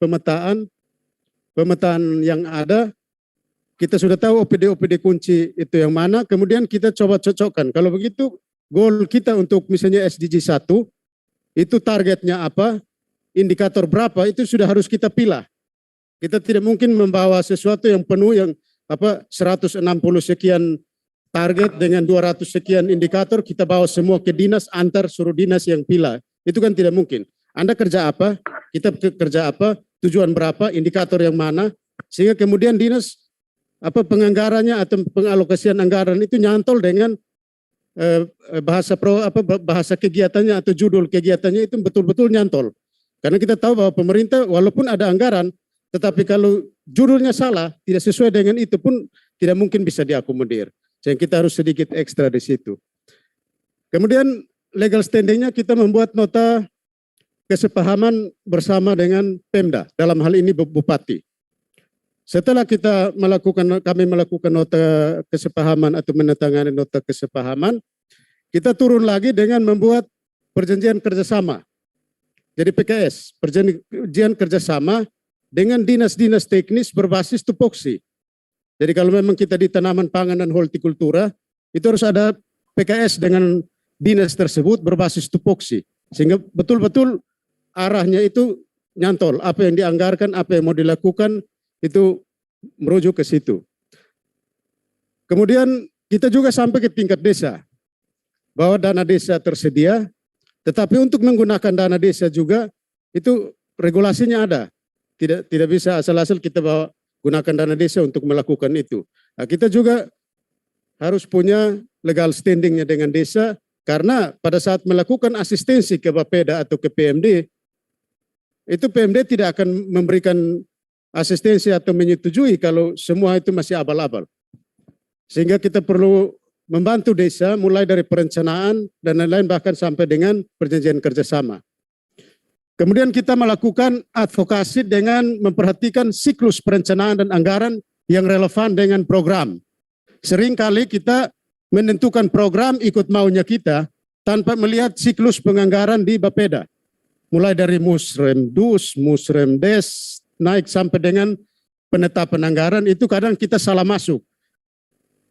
pemetaan yang ada, kita sudah tahu OPD kunci itu yang mana, kemudian kita coba cocokkan. Kalau begitu, goal kita untuk misalnya SDG 1, itu targetnya apa, indikator berapa, itu sudah harus kita pilih. Kita tidak mungkin membawa sesuatu yang penuh yang 160 sekian target dengan 200 sekian indikator, kita bawa semua ke dinas, antar suruh dinas yang pilih. Itu kan tidak mungkin. Anda kerja apa, kita kerja apa, tujuan berapa, indikator yang mana, sehingga kemudian dinas penganggarannya atau pengalokasian anggaran itu nyantol dengan bahasa kegiatannya atau judul kegiatannya itu betul-betul nyantol. Karena kita tahu bahwa pemerintah walaupun ada anggaran, tetapi kalau judulnya salah, tidak sesuai dengan itu pun tidak mungkin bisa diakomodir. Sehingga kita harus sedikit ekstra di situ. Kemudian legal standingnya kita membuat nota kesepahaman bersama dengan Pemda, dalam hal ini Bupati. Setelah kami melakukan nota kesepahaman atau menandatangani nota kesepahaman, kita turun lagi dengan membuat perjanjian kerjasama. Jadi PKS, perjanjian kerjasama dengan dinas-dinas teknis berbasis tupoksi. Jadi kalau memang kita di tanaman pangan dan hortikultura, itu harus ada PKS dengan dinas tersebut berbasis tupoksi. Sehingga betul-betul arahnya itu nyantol. Apa yang dianggarkan, apa yang mau dilakukan, itu merujuk ke situ. Kemudian kita juga sampai ke tingkat desa. Bahwa dana desa tersedia, tetapi untuk menggunakan dana desa juga, itu regulasinya ada. Tidak bisa asal-asal kita bawa gunakan dana desa untuk melakukan itu. Nah, kita juga harus punya legal standingnya dengan desa, karena pada saat melakukan asistensi ke Bapeda atau ke PMD, itu PMD tidak akan memberikan asistensi atau menyetujui kalau semua itu masih abal-abal. Sehingga kita perlu membantu desa mulai dari perencanaan dan lain-lain bahkan sampai dengan perjanjian kerjasama. Kemudian kita melakukan advokasi dengan memperhatikan siklus perencanaan dan anggaran yang relevan dengan program. Seringkali kita menentukan program ikut maunya kita tanpa melihat siklus penganggaran di Bapeda. Mulai dari Musrem Dus, Musrem Des, naik sampai dengan penetapan anggaran, itu kadang kita salah masuk.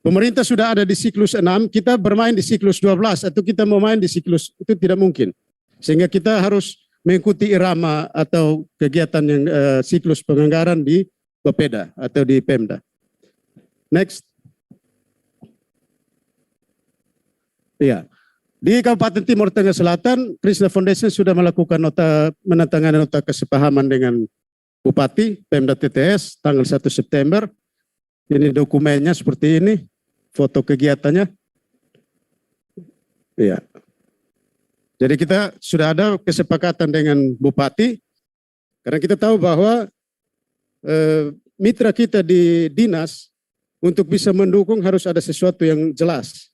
Pemerintah sudah ada di siklus 6, kita bermain di siklus 12, atau kita mau main di siklus, itu tidak mungkin. Sehingga kita harus mengikuti irama atau kegiatan yang siklus penganggaran di Bapeda atau di Pemda. Next. Iya. Di Kabupaten Timur Tengah Selatan, Krishna Foundation sudah melakukan menandatangani nota kesepahaman dengan Bupati, Pemda TTS, tanggal 1 September. Ini dokumennya seperti ini, foto kegiatannya. Iya. Jadi kita sudah ada kesepakatan dengan Bupati, karena kita tahu bahwa mitra kita di dinas untuk bisa mendukung harus ada sesuatu yang jelas.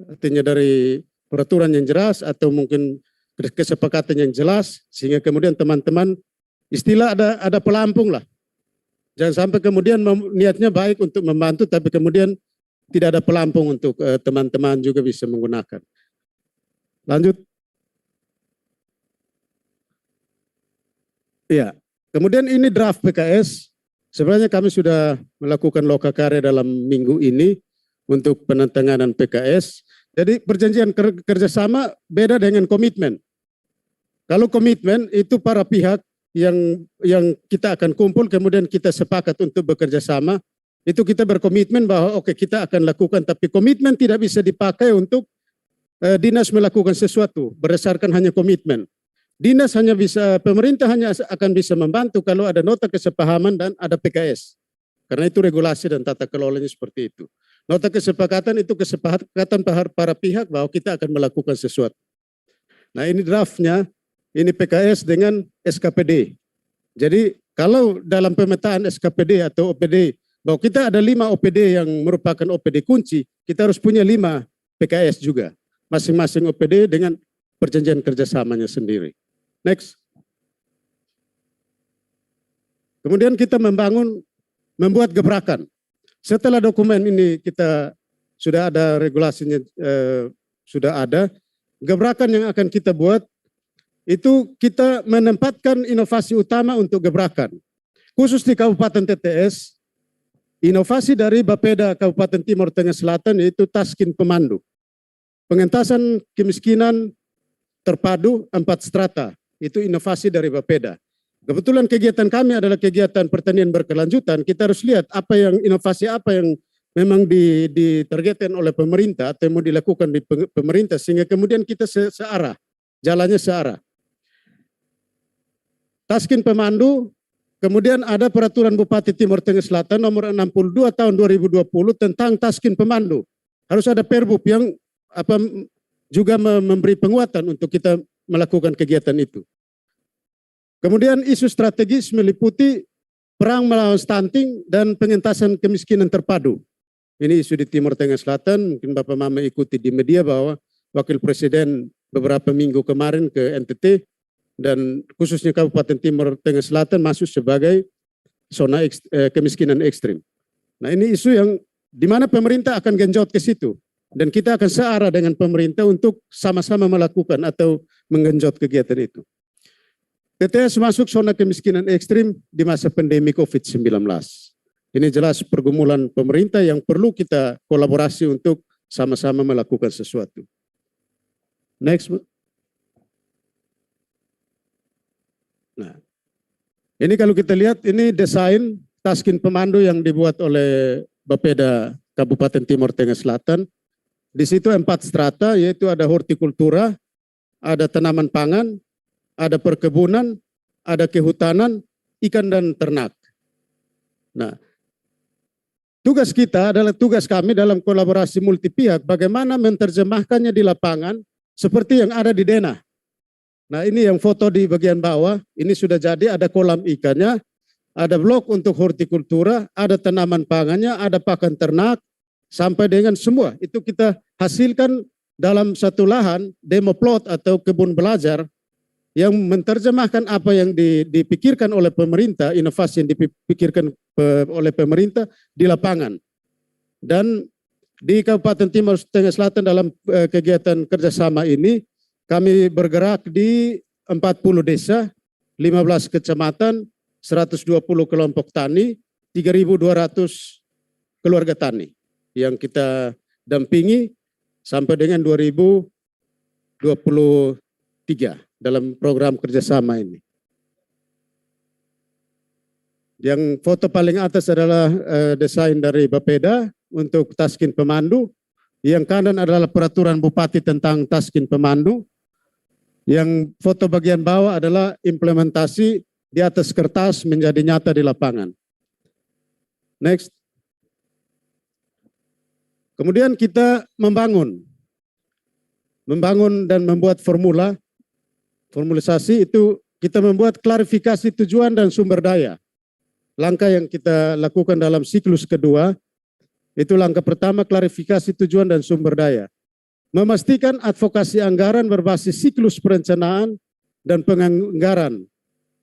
Artinya dari peraturan yang jelas atau mungkin kesepakatan yang jelas, sehingga kemudian teman-teman istilah ada pelampung lah. Jangan sampai kemudian niatnya baik untuk membantu, tapi kemudian tidak ada pelampung untuk teman-teman juga bisa menggunakan. Lanjut. Iya, kemudian ini draft PKS. Sebenarnya kami sudah melakukan lokakarya dalam minggu ini untuk penandatanganan PKS. Jadi perjanjian kerjasama beda dengan komitmen. Kalau komitmen itu para pihak yang kita akan kumpul, kemudian kita sepakat untuk bekerja sama, itu kita berkomitmen bahwa oke, kita akan lakukan, tapi komitmen tidak bisa dipakai untuk dinas melakukan sesuatu berdasarkan hanya komitmen. Dinas hanya bisa, pemerintah hanya akan bisa membantu kalau ada nota kesepahaman dan ada PKS. Karena itu regulasi dan tata kelolanya seperti itu. Nota kesepakatan itu kesepakatan para pihak bahwa kita akan melakukan sesuatu. Nah ini draftnya, ini PKS dengan SKPD. Jadi kalau dalam pemetaan SKPD atau OPD, bahwa kita ada 5 OPD yang merupakan OPD kunci, kita harus punya 5 PKS juga. Masing-masing OPD dengan perjanjian kerjasamanya sendiri. Next. Kemudian kita membuat gebrakan. Setelah dokumen ini kita sudah ada regulasinya, sudah ada, gebrakan yang akan kita buat itu kita menempatkan inovasi utama untuk gebrakan. Khusus di Kabupaten TTS, inovasi dari Bapeda Kabupaten Timur Tengah Selatan yaitu Taskin Pemandu. Pengentasan kemiskinan terpadu 4 strata, itu inovasi dari Bapeda. Kebetulan kegiatan kami adalah kegiatan pertanian berkelanjutan, kita harus lihat inovasi apa yang memang ditargetkan oleh pemerintah atau yang mau dilakukan di pemerintah sehingga kemudian kita searah, jalannya searah. Taskin Pemandu, kemudian ada peraturan Bupati Timur Tengah Selatan nomor 62 tahun 2020 tentang Taskin Pemandu. Harus ada perbub yang juga memberi penguatan untuk kita melakukan kegiatan itu. Kemudian isu strategis meliputi perang melawan stunting dan pengentasan kemiskinan terpadu. Ini isu di Timur Tengah Selatan, mungkin Bapak Mama ikuti di media bahwa Wakil Presiden beberapa minggu kemarin ke NTT dan khususnya Kabupaten Timur Tengah Selatan masuk sebagai zona kemiskinan ekstrim. Nah ini isu yang di mana pemerintah akan genjot ke situ dan kita akan searah dengan pemerintah untuk sama-sama melakukan atau menggenjot kegiatan itu. TTS masuk zona kemiskinan ekstrim di masa pandemi COVID-19. Ini jelas pergumulan pemerintah yang perlu kita kolaborasi untuk sama-sama melakukan sesuatu. Next. Nah, ini kalau kita lihat ini desain Taskin Pemandu yang dibuat oleh Bapeda Kabupaten Timur Tengah Selatan. Di situ 4 strata yaitu ada hortikultura, ada tanaman pangan, ada perkebunan, ada kehutanan, ikan dan ternak. Nah, tugas kita adalah tugas kami dalam kolaborasi multi pihak bagaimana menerjemahkannya di lapangan seperti yang ada di denah. Nah, ini yang foto di bagian bawah, ini sudah jadi ada kolam ikannya, ada blok untuk hortikultura, ada tanaman pangannya, ada pakan ternak, sampai dengan semua. Itu kita hasilkan dalam satu lahan, demo plot atau kebun belajar, yang menerjemahkan apa yang dipikirkan oleh pemerintah, inovasi yang dipikirkan oleh pemerintah di lapangan. Dan di Kabupaten Timur Tengah Selatan dalam kegiatan kerjasama ini, kami bergerak di 40 desa, 15 kecamatan, 120 kelompok tani, 3.200 keluarga tani yang kita dampingi sampai dengan 2023 dalam program kerjasama ini. Yang foto paling atas adalah desain dari Bapeda untuk Taskin Pemandu. Yang kanan adalah peraturan Bupati tentang Taskin Pemandu. Yang foto bagian bawah adalah implementasi di atas kertas menjadi nyata di lapangan. Next. Kemudian kita membangun dan membuat formalisasi itu kita membuat klarifikasi tujuan dan sumber daya. Langkah yang kita lakukan dalam siklus kedua, itu langkah pertama klarifikasi tujuan dan sumber daya. Memastikan advokasi anggaran berbasis siklus perencanaan dan penganggaran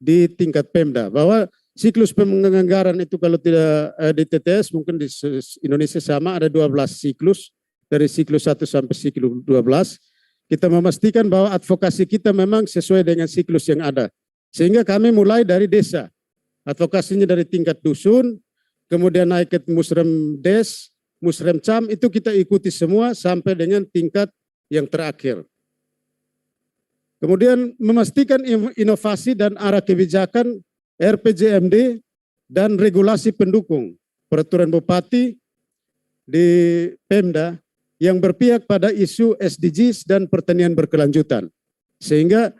di tingkat Pemda. Bahwa siklus penganggaran itu kalau tidak di TTS mungkin di Indonesia sama ada 12 siklus. Dari siklus 1 sampai siklus 12. Kita memastikan bahwa advokasi kita memang sesuai dengan siklus yang ada. Sehingga kami mulai dari desa. Advokasinya dari tingkat dusun, kemudian naik ke musrem des, musrem cam, itu kita ikuti semua sampai dengan tingkat yang terakhir. Kemudian memastikan inovasi dan arah kebijakan RPJMD dan regulasi pendukung peraturan Bupati di Pemda yang berpihak pada isu SDGs dan pertanian berkelanjutan. Sehingga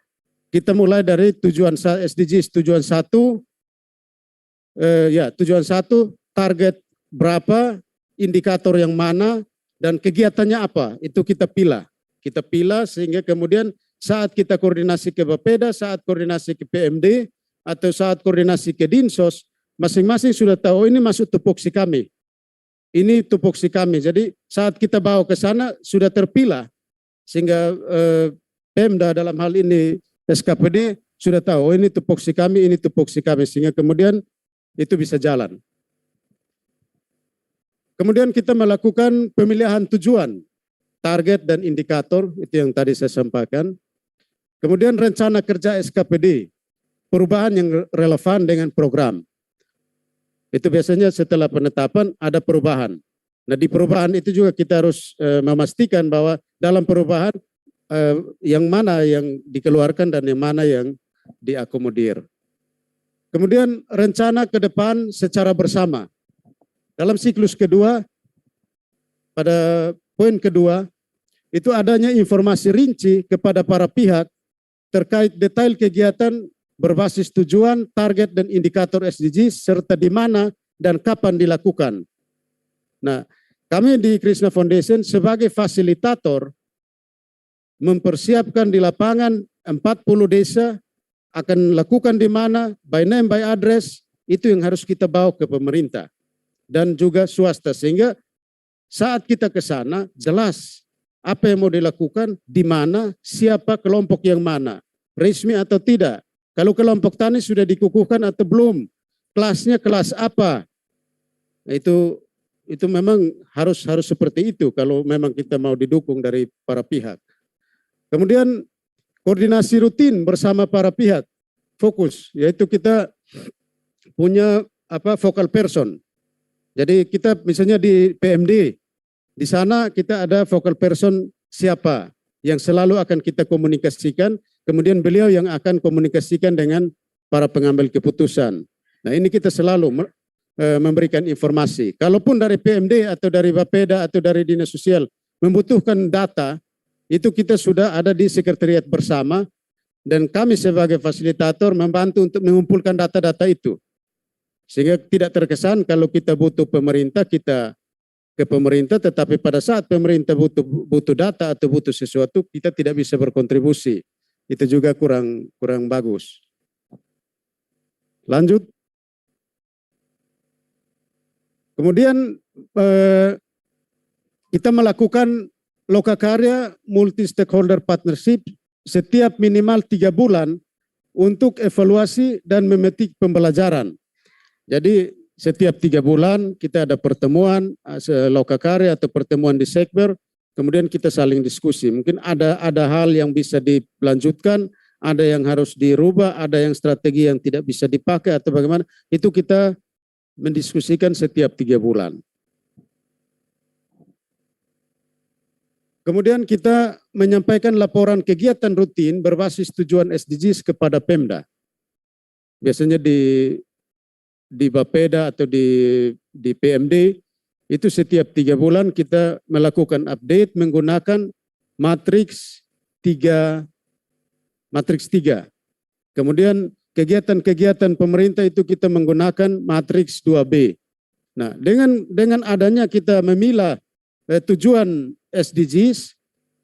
kita mulai dari tujuan SDGs, tujuan 1, target berapa, indikator yang mana, dan kegiatannya apa, itu kita pilih. Kita pilih sehingga kemudian saat kita koordinasi ke Bapeda, saat koordinasi ke PMD, atau saat koordinasi ke Dinsos, masing-masing sudah tahu ini masuk tupoksi kami. Ini tupoksi kami. Jadi saat kita bawa ke sana sudah terpilah sehingga Pemda dalam hal ini SKPD sudah tahu ini tupoksi kami, ini tupoksi kami, sehingga kemudian itu bisa jalan. Kemudian kita melakukan pemilihan tujuan, target dan indikator, itu yang tadi saya sampaikan. Kemudian rencana kerja SKPD, perubahan yang relevan dengan program. Itu biasanya setelah penetapan ada perubahan. Nah di perubahan itu juga kita harus memastikan bahwa dalam perubahan yang mana yang dikeluarkan dan yang mana yang diakomodir. Kemudian rencana ke depan secara bersama. Dalam siklus kedua, pada poin kedua, itu adanya informasi rinci kepada para pihak terkait detail kegiatan berbasis tujuan, target, dan indikator SDGs, serta di mana dan kapan dilakukan. Nah, kami di Krishna Foundation sebagai fasilitator mempersiapkan di lapangan 40 desa, akan lakukan di mana, by name, by address, itu yang harus kita bawa ke pemerintah dan juga swasta, sehingga saat kita ke sana jelas apa yang mau dilakukan, di mana, siapa kelompok yang mana, resmi atau tidak. Kalau kelompok tani sudah dikukuhkan atau belum, kelasnya kelas apa. Nah, itu memang harus seperti itu kalau memang kita mau didukung dari para pihak. Kemudian koordinasi rutin bersama para pihak, fokus, yaitu kita punya focal person. Jadi kita misalnya di PMD, di sana kita ada focal person siapa yang selalu akan kita komunikasikan, kemudian beliau yang akan komunikasikan dengan para pengambil keputusan. Nah ini kita selalu memberikan informasi. Kalaupun dari PMD atau dari Bapeda atau dari Dinas Sosial membutuhkan data, itu kita sudah ada di sekretariat bersama dan kami sebagai fasilitator membantu untuk mengumpulkan data-data itu. Sehingga tidak terkesan kalau kita butuh pemerintah, kita ke pemerintah, tetapi pada saat pemerintah butuh data atau butuh sesuatu, kita tidak bisa berkontribusi. Itu juga kurang bagus. Lanjut. Kemudian kita melakukan lokakarya multi stakeholder partnership setiap minimal 3 bulan untuk evaluasi dan memetik pembelajaran. Jadi setiap 3 bulan kita ada pertemuan lokakarya atau pertemuan di sekber, kemudian kita saling diskusi. Mungkin ada hal yang bisa dilanjutkan, ada yang harus dirubah, ada yang strategi yang tidak bisa dipakai atau bagaimana. Itu kita mendiskusikan setiap 3 bulan. Kemudian kita menyampaikan laporan kegiatan rutin berbasis tujuan SDGs kepada Pemda. Biasanya di Bapeda atau di PMD, itu setiap 3 bulan kita melakukan update menggunakan matriks 3. Kemudian kegiatan-kegiatan pemerintah itu kita menggunakan matriks 2B. Nah, dengan adanya kita memilah tujuan SDGs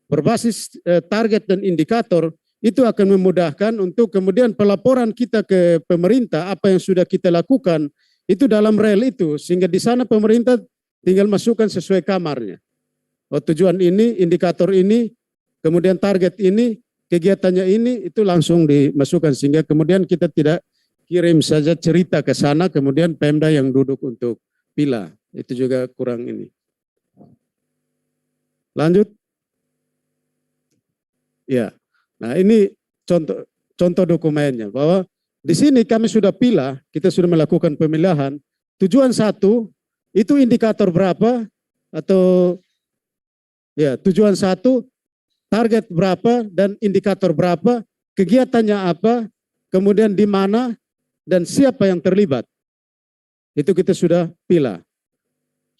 berbasis target dan indikator, itu akan memudahkan untuk kemudian pelaporan kita ke pemerintah apa yang sudah kita lakukan itu dalam rel itu, sehingga di sana pemerintah tinggal masukkan sesuai kamarnya. Oh, tujuan ini, indikator ini, kemudian target ini, kegiatannya ini, itu langsung dimasukkan, sehingga kemudian kita tidak kirim saja cerita ke sana kemudian Pemda yang duduk untuk pilah. Itu juga kurang ini. Lanjut. Ya. Nah, ini contoh dokumennya, bahwa di sini kami sudah pilah, kita sudah melakukan pemilihan. Tujuan 1 itu indikator berapa, atau ya tujuan 1, target berapa dan indikator berapa, kegiatannya apa, kemudian di mana dan siapa yang terlibat. Itu kita sudah pilah.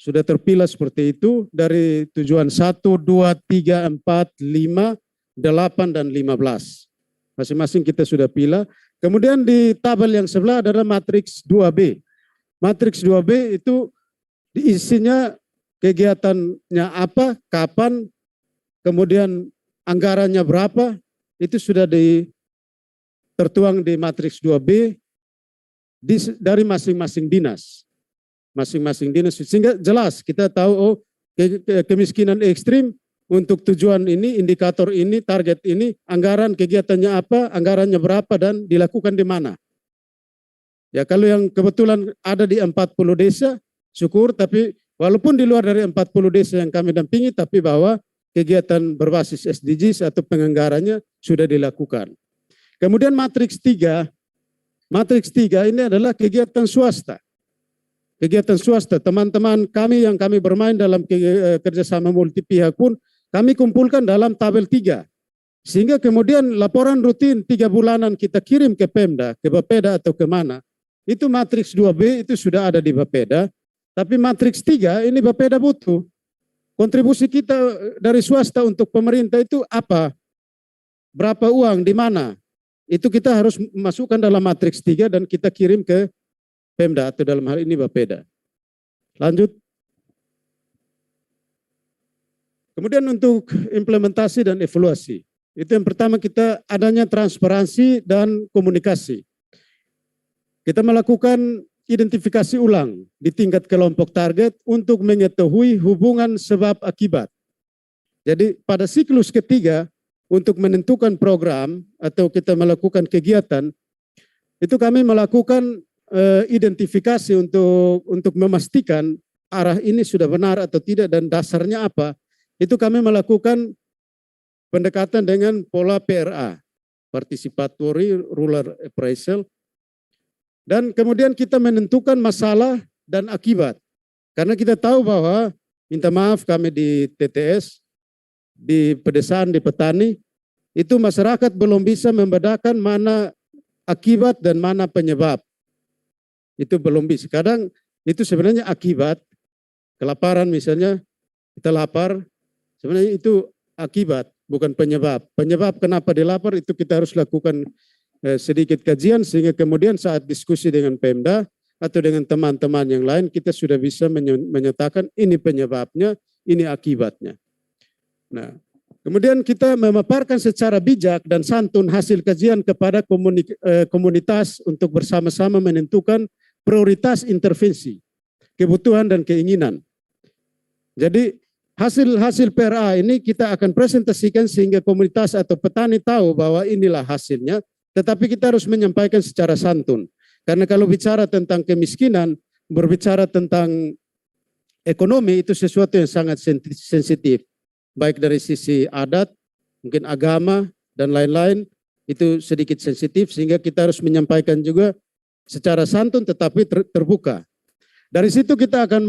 Sudah terpilah seperti itu dari tujuan 1, 2, 3, 4, 5, 8 dan 15. Masing-masing kita sudah pilih. Kemudian di tabel yang sebelah adalah matriks 2B. Matriks 2B itu isinya kegiatannya apa, kapan, kemudian anggarannya berapa, itu sudah tertuang di matriks 2B dari masing-masing dinas. Masing-masing dinas, sehingga jelas kita tahu kemiskinan ekstrim untuk tujuan ini, indikator ini, target ini, anggaran kegiatannya apa, anggarannya berapa, dan dilakukan di mana. Ya kalau yang kebetulan ada di 40 desa, syukur, tapi walaupun di luar dari 40 desa yang kami dampingi, tapi bahwa kegiatan berbasis SDGs atau penganggarannya sudah dilakukan. Kemudian matriks 3 ini adalah kegiatan swasta. Kegiatan swasta, teman-teman kami yang kami bermain dalam kerjasama multi pihak pun kami kumpulkan dalam tabel 3. Sehingga kemudian laporan rutin 3 bulanan kita kirim ke Pemda, ke Bapeda atau kemana. Itu matriks 2B itu sudah ada di Bapeda. Tapi matriks 3 ini Bapeda butuh. Kontribusi kita dari swasta untuk pemerintah itu apa? Berapa uang, di mana? Itu kita harus masukkan dalam matriks 3 dan kita kirim ke Pemda atau dalam hal ini Bapeda. Lanjut. Kemudian untuk implementasi dan evaluasi. Itu yang pertama kita adanya transparansi dan komunikasi. Kita melakukan identifikasi ulang di tingkat kelompok target untuk mengetahui hubungan sebab akibat. Jadi pada siklus ketiga untuk menentukan program atau kita melakukan kegiatan, itu kami melakukan identifikasi untuk memastikan arah ini sudah benar atau tidak dan dasarnya apa. Itu kami melakukan pendekatan dengan pola PRA, Participatory Rural Appraisal, dan kemudian kita menentukan masalah dan akibat. Karena kita tahu bahwa, minta maaf kami di TTS, di pedesaan, di petani, itu masyarakat belum bisa membedakan mana akibat dan mana penyebab. Itu belum bisa. Kadang itu sebenarnya akibat, kelaparan misalnya, kita lapar, sebenarnya itu akibat, bukan penyebab. Penyebab kenapa dilapar itu kita harus lakukan sedikit kajian sehingga kemudian saat diskusi dengan Pemda atau dengan teman-teman yang lain kita sudah bisa menyatakan ini penyebabnya, ini akibatnya. Nah, kemudian kita memaparkan secara bijak dan santun hasil kajian kepada komunitas untuk bersama-sama menentukan prioritas intervensi, kebutuhan dan keinginan. Jadi hasil PRA ini kita akan presentasikan sehingga komunitas atau petani tahu bahwa inilah hasilnya, tetapi kita harus menyampaikan secara santun. Karena kalau bicara tentang kemiskinan, berbicara tentang ekonomi itu sesuatu yang sangat sensitif. Baik dari sisi adat, mungkin agama, dan lain-lain, itu sedikit sensitif sehingga kita harus menyampaikan juga secara santun tetapi terbuka. Dari situ kita akan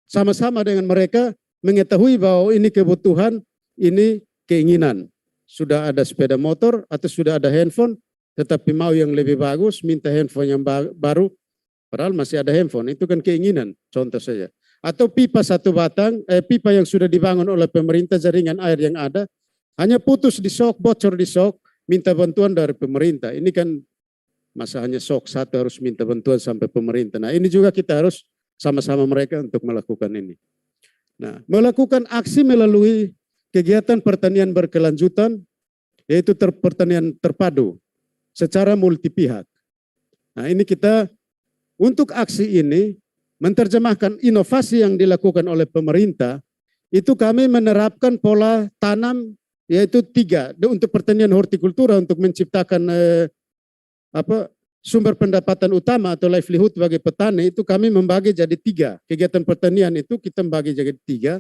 sama-sama dengan mereka mengetahui bahwa ini kebutuhan, ini keinginan. Sudah ada sepeda motor atau sudah ada handphone, tetapi mau yang lebih bagus, minta handphone yang baru, padahal masih ada handphone, itu kan keinginan, contoh saja. Atau pipa satu batang, pipa yang sudah dibangun oleh pemerintah, jaringan air yang ada, hanya putus di sok, bocor di sok, minta bantuan dari pemerintah. Ini kan masa hanya sok satu harus minta bantuan sampai pemerintah. Nah ini juga kita harus sama-sama mereka untuk melakukan ini. Nah, melakukan aksi melalui kegiatan pertanian berkelanjutan, yaitu pertanian terpadu secara multi pihak. Nah ini kita untuk aksi ini menerjemahkan inovasi yang dilakukan oleh pemerintah, itu kami menerapkan pola tanam yaitu 3 untuk pertanian hortikultura untuk menciptakan sumber pendapatan utama atau livelihood bagi petani itu kami membagi jadi 3. Kegiatan pertanian itu kita membagi jadi 3.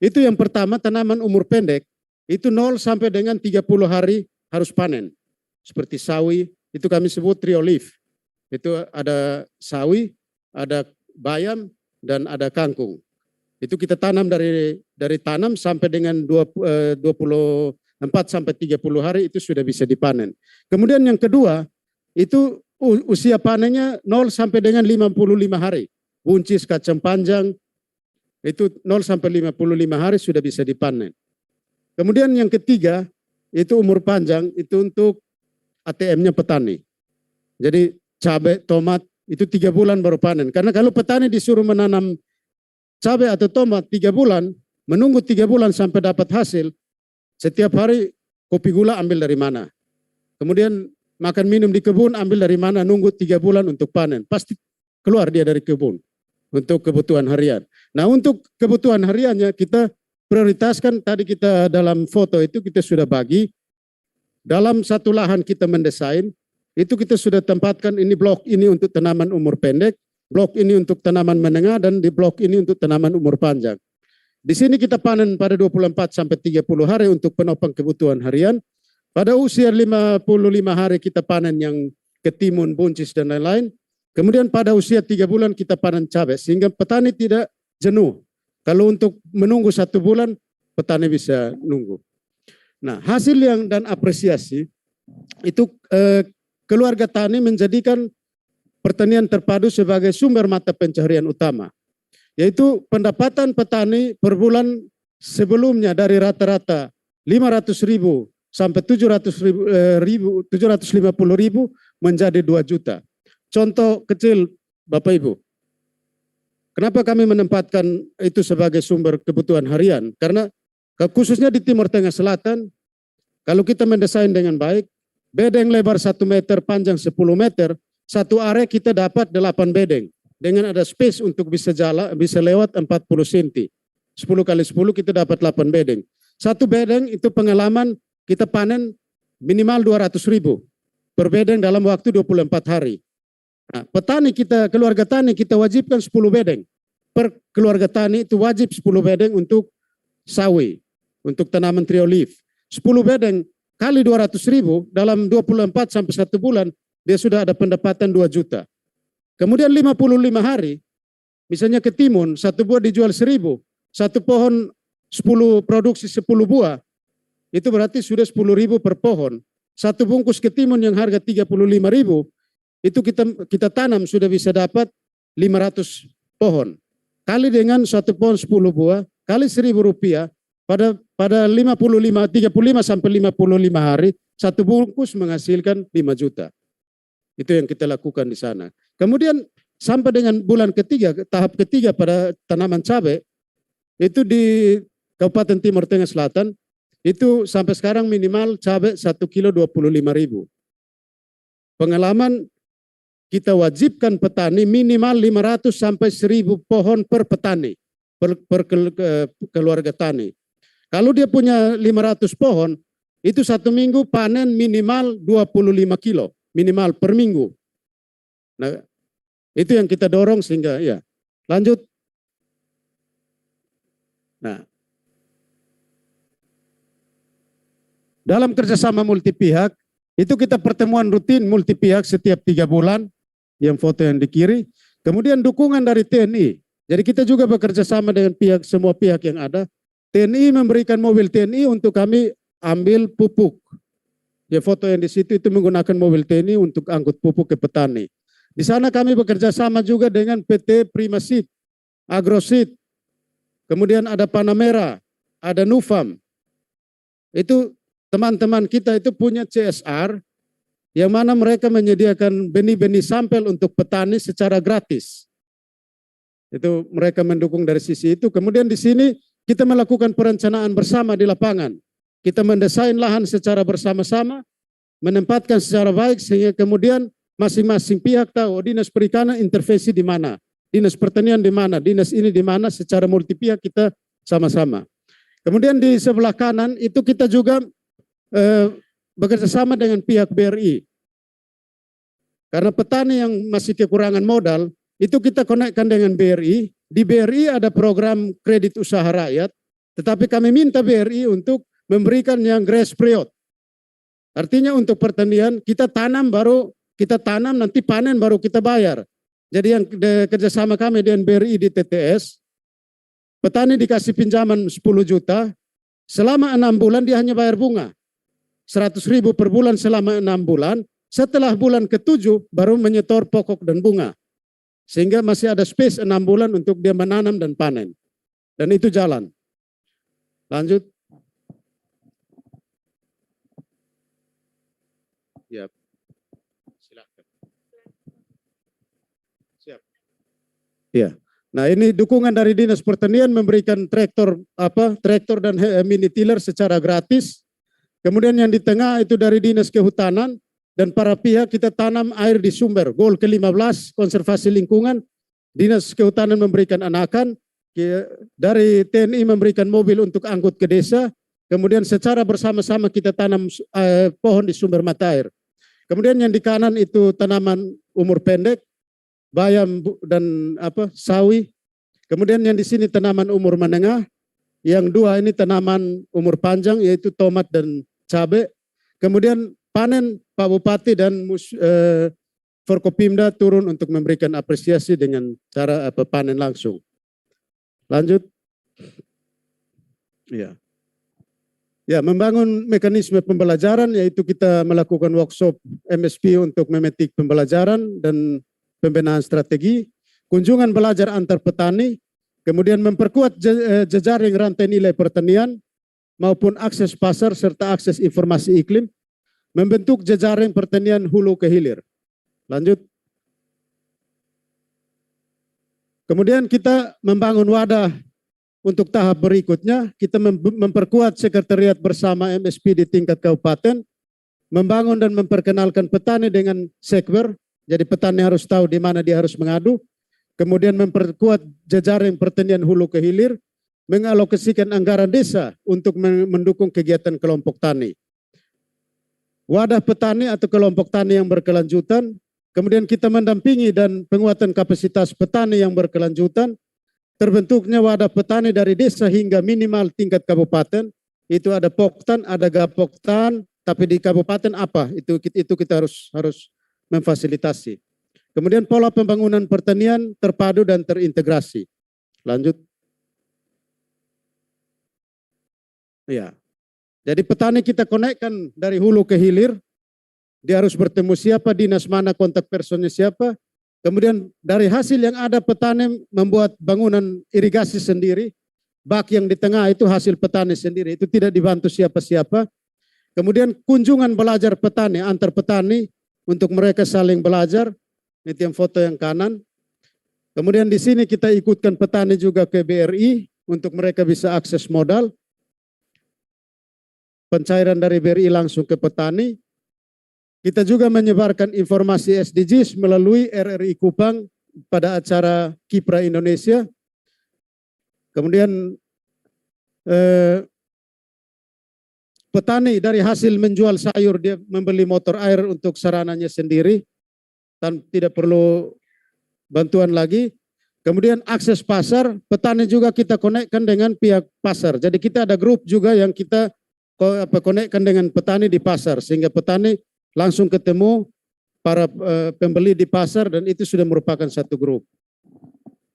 Itu yang pertama tanaman umur pendek, itu 0 sampai dengan 30 hari harus panen. Seperti sawi, itu kami sebut trio leaf. Itu ada sawi, ada bayam, dan ada kangkung. Itu kita tanam dari tanam sampai dengan 24 sampai 30 hari itu sudah bisa dipanen. Kemudian yang kedua, itu usia panennya 0 sampai dengan 55 hari. Buncis, kacang panjang, itu 0 sampai 55 hari sudah bisa dipanen. Kemudian yang ketiga, itu umur panjang, itu untuk ATM-nya petani. Jadi cabai, tomat, itu 3 bulan baru panen. Karena kalau petani disuruh menanam cabai atau tomat 3 bulan, menunggu 3 bulan sampai dapat hasil, setiap hari kopi gula ambil dari mana. Kemudian makan minum di kebun ambil dari mana, nunggu 3 bulan untuk panen. Pasti keluar dia dari kebun untuk kebutuhan harian. Nah untuk kebutuhan hariannya kita prioritaskan, tadi kita dalam foto itu kita sudah bagi. Dalam satu lahan kita mendesain, itu kita sudah tempatkan ini blok ini untuk tanaman umur pendek, blok ini untuk tanaman menengah, dan di blok ini untuk tanaman umur panjang. Di sini kita panen pada 24 sampai 30 hari untuk penopang kebutuhan harian. Pada usia 55 hari kita panen yang ketimun, buncis, dan lain-lain. Kemudian pada usia 3 bulan kita panen cabai, sehingga petani tidak jenuh. Kalau untuk menunggu 1 bulan, petani bisa nunggu. Nah, hasil yang dan apresiasi itu keluarga tani menjadikan pertanian terpadu sebagai sumber mata pencaharian utama, yaitu pendapatan petani per bulan sebelumnya dari rata-rata 500.000 sampai 750.000 menjadi 2 juta. Contoh kecil Bapak Ibu, kenapa kami menempatkan itu sebagai sumber kebutuhan harian? Karena khususnya di Timur Tengah Selatan, kalau kita mendesain dengan baik, bedeng lebar 1 meter, panjang 10 meter, satu area kita dapat 8 bedeng. Dengan ada space untuk bisa jalan, bisa lewat 40 cm. 10 kali 10 kita dapat 8 bedeng. Satu bedeng itu pengalaman kita panen minimal 200.000 per bedeng dalam waktu 24 hari. Nah, petani kita, keluarga tani kita wajibkan 10 bedeng. Per keluarga tani itu wajib 10 bedeng untuk sawi, untuk tanaman trio leaf. 10 bedeng kali 200.000 dalam 24 sampai 1 bulan, dia sudah ada pendapatan 2 juta. Kemudian 55 hari, misalnya ketimun, 1 buah dijual 1.000, 1 pohon 10 produksi 10 buah, itu berarti sudah 10.000 per pohon. 1 bungkus ketimun yang harga 35.000, itu kita tanam sudah bisa dapat 500 pohon. Kali dengan 1 pohon 10 buah, kali 1.000 rupiah, pada 35 sampai 55 hari, 1 bungkus menghasilkan 5 juta. Itu yang kita lakukan di sana. Kemudian sampai dengan bulan ketiga, tahap ketiga pada tanaman cabai, itu di Kabupaten Timur Tengah Selatan, itu sampai sekarang minimal cabai 1 kilo 25.000. Pengalaman kita wajibkan petani minimal 500 sampai 1.000 pohon per petani, per keluarga tani. Kalau dia punya 500 pohon, itu 1 minggu panen minimal 25 kilo, minimal per minggu. Nah, itu yang kita dorong sehingga ya. Lanjut. Nah, dalam kerjasama multi pihak, itu kita pertemuan rutin multi pihak setiap 3 bulan, yang foto yang di kiri. Kemudian dukungan dari TNI. Jadi kita juga bekerja sama dengan semua pihak yang ada. TNI memberikan mobil TNI untuk kami ambil pupuk. Ya, foto yang di situ itu menggunakan mobil TNI untuk angkut pupuk ke petani. Di sana kami bekerja sama juga dengan PT Primaseed, Agroseed, kemudian ada Panamera, ada Nufam. Itu teman-teman kita itu punya CSR, yang mana mereka menyediakan benih-benih sampel untuk petani secara gratis. Itu mereka mendukung dari sisi itu. Kemudian di sini kita melakukan perencanaan bersama di lapangan. Kita mendesain lahan secara bersama-sama, menempatkan secara baik sehingga kemudian masing-masing pihak tahu dinas perikanan intervensi di mana, dinas pertanian di mana, dinas ini di mana, secara multi pihak kita sama-sama. Kemudian di sebelah kanan itu kita juga bekerja sama dengan pihak BRI. Karena petani yang masih kekurangan modal, itu kita konekkan dengan BRI. Di BRI ada program kredit usaha rakyat, tetapi kami minta BRI untuk memberikan yang grace period. Artinya untuk pertanian kita tanam nanti panen baru kita bayar. Jadi yang kerjasama kami dengan BRI di TTS, petani dikasih pinjaman 10 juta, selama 6 bulan dia hanya bayar bunga. 100.000 per bulan selama 6 bulan, setelah bulan ke-7 baru menyetor pokok dan bunga. Sehingga masih ada space 6 bulan untuk dia menanam dan panen. Dan itu jalan. Lanjut. Ya. Silakan. Siap. Ya. Nah, ini dukungan dari Dinas Pertanian memberikan traktor dan mini tiller secara gratis. Kemudian yang di tengah itu dari Dinas Kehutanan dan para pihak kita tanam air di sumber. Goal ke-15 konservasi lingkungan. Dinas Kehutanan memberikan anakan, dari TNI memberikan mobil untuk angkut ke desa. Kemudian secara bersama-sama kita tanam pohon di sumber mata air. Kemudian yang di kanan itu tanaman umur pendek, bayam dan sawi. Kemudian yang di sini tanaman umur menengah. Yang dua ini tanaman umur panjang yaitu tomat dan cabai. Kemudian panen Pak Bupati dan Forkopimda turun untuk memberikan apresiasi dengan cara panen langsung. Lanjut. Ya. Ya, membangun mekanisme pembelajaran yaitu kita melakukan workshop MSP untuk memetik pembelajaran dan pembinaan strategi, kunjungan belajar antar petani, kemudian memperkuat jejaring rantai nilai pertanian maupun akses pasar serta akses informasi iklim, membentuk jejaring pertanian hulu ke hilir. Lanjut. Kemudian kita membangun wadah untuk tahap berikutnya, kita memperkuat sekretariat bersama MSP di tingkat kabupaten, membangun dan memperkenalkan petani dengan sekber, jadi petani harus tahu di mana dia harus mengadu, kemudian memperkuat jejaring pertanian hulu ke hilir, mengalokasikan anggaran desa untuk mendukung kegiatan kelompok tani. Wadah petani atau kelompok tani yang berkelanjutan, kemudian kita mendampingi dan penguatan kapasitas petani yang berkelanjutan, terbentuknya wadah petani dari desa hingga minimal tingkat kabupaten, itu ada Poktan, ada Gapoktan, tapi di kabupaten apa? Itu kita harus memfasilitasi. Kemudian pola pembangunan pertanian terpadu dan terintegrasi. Lanjut. Ya. Jadi petani kita konekkan dari hulu ke hilir, dia harus bertemu siapa, dinas mana, kontak personnya siapa. Kemudian dari hasil yang ada petani membuat bangunan irigasi sendiri, bak yang di tengah itu hasil petani sendiri, itu tidak dibantu siapa-siapa. Kemudian kunjungan belajar petani, antar petani untuk mereka saling belajar, itu yang foto yang kanan. Kemudian di sini kita ikutkan petani juga ke BRI untuk mereka bisa akses modal. Pencairan dari BRI langsung ke petani. Kita juga menyebarkan informasi SDGs melalui RRI Kupang pada acara Kipra Indonesia. Kemudian petani dari hasil menjual sayur dia membeli motor air untuk sarananya sendiri dan tidak perlu bantuan lagi. Kemudian akses pasar, petani juga kita konekkan dengan pihak pasar. Jadi kita ada grup juga yang kita konekkan dengan petani di pasar sehingga petani langsung ketemu para pembeli di pasar dan itu sudah merupakan satu grup.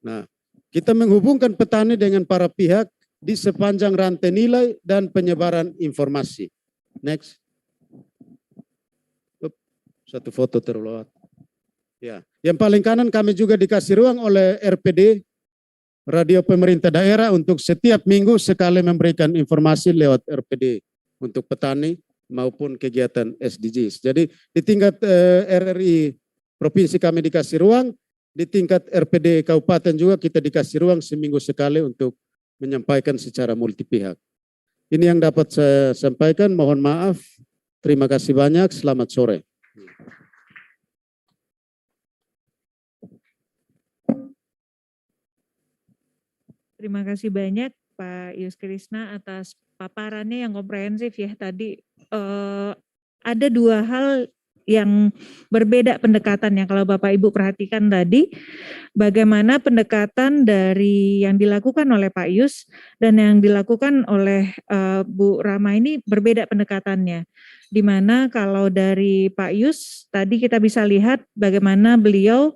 Nah, kita menghubungkan petani dengan para pihak di sepanjang rantai nilai dan penyebaran informasi. Next. Satu foto terlewat. Ya, yang paling kanan kami juga dikasih ruang oleh RPD, Radio Pemerintah Daerah, untuk setiap minggu sekali memberikan informasi lewat RPD untuk petani maupun kegiatan SDGs. Jadi di tingkat RRI provinsi kami dikasih ruang, di tingkat RPD kabupaten juga kita dikasih ruang seminggu sekali untuk menyampaikan secara multi pihak. Ini yang dapat saya sampaikan, mohon maaf. Terima kasih banyak, selamat sore. Terima kasih banyak Pak Yus Krisna atas paparannya yang komprehensif ya tadi. Ada dua hal yang berbeda pendekatannya kalau Bapak Ibu perhatikan tadi, bagaimana pendekatan dari yang dilakukan oleh Pak Yus dan yang dilakukan oleh Bu Rama ini berbeda pendekatannya. Di mana kalau dari Pak Yus tadi kita bisa lihat bagaimana beliau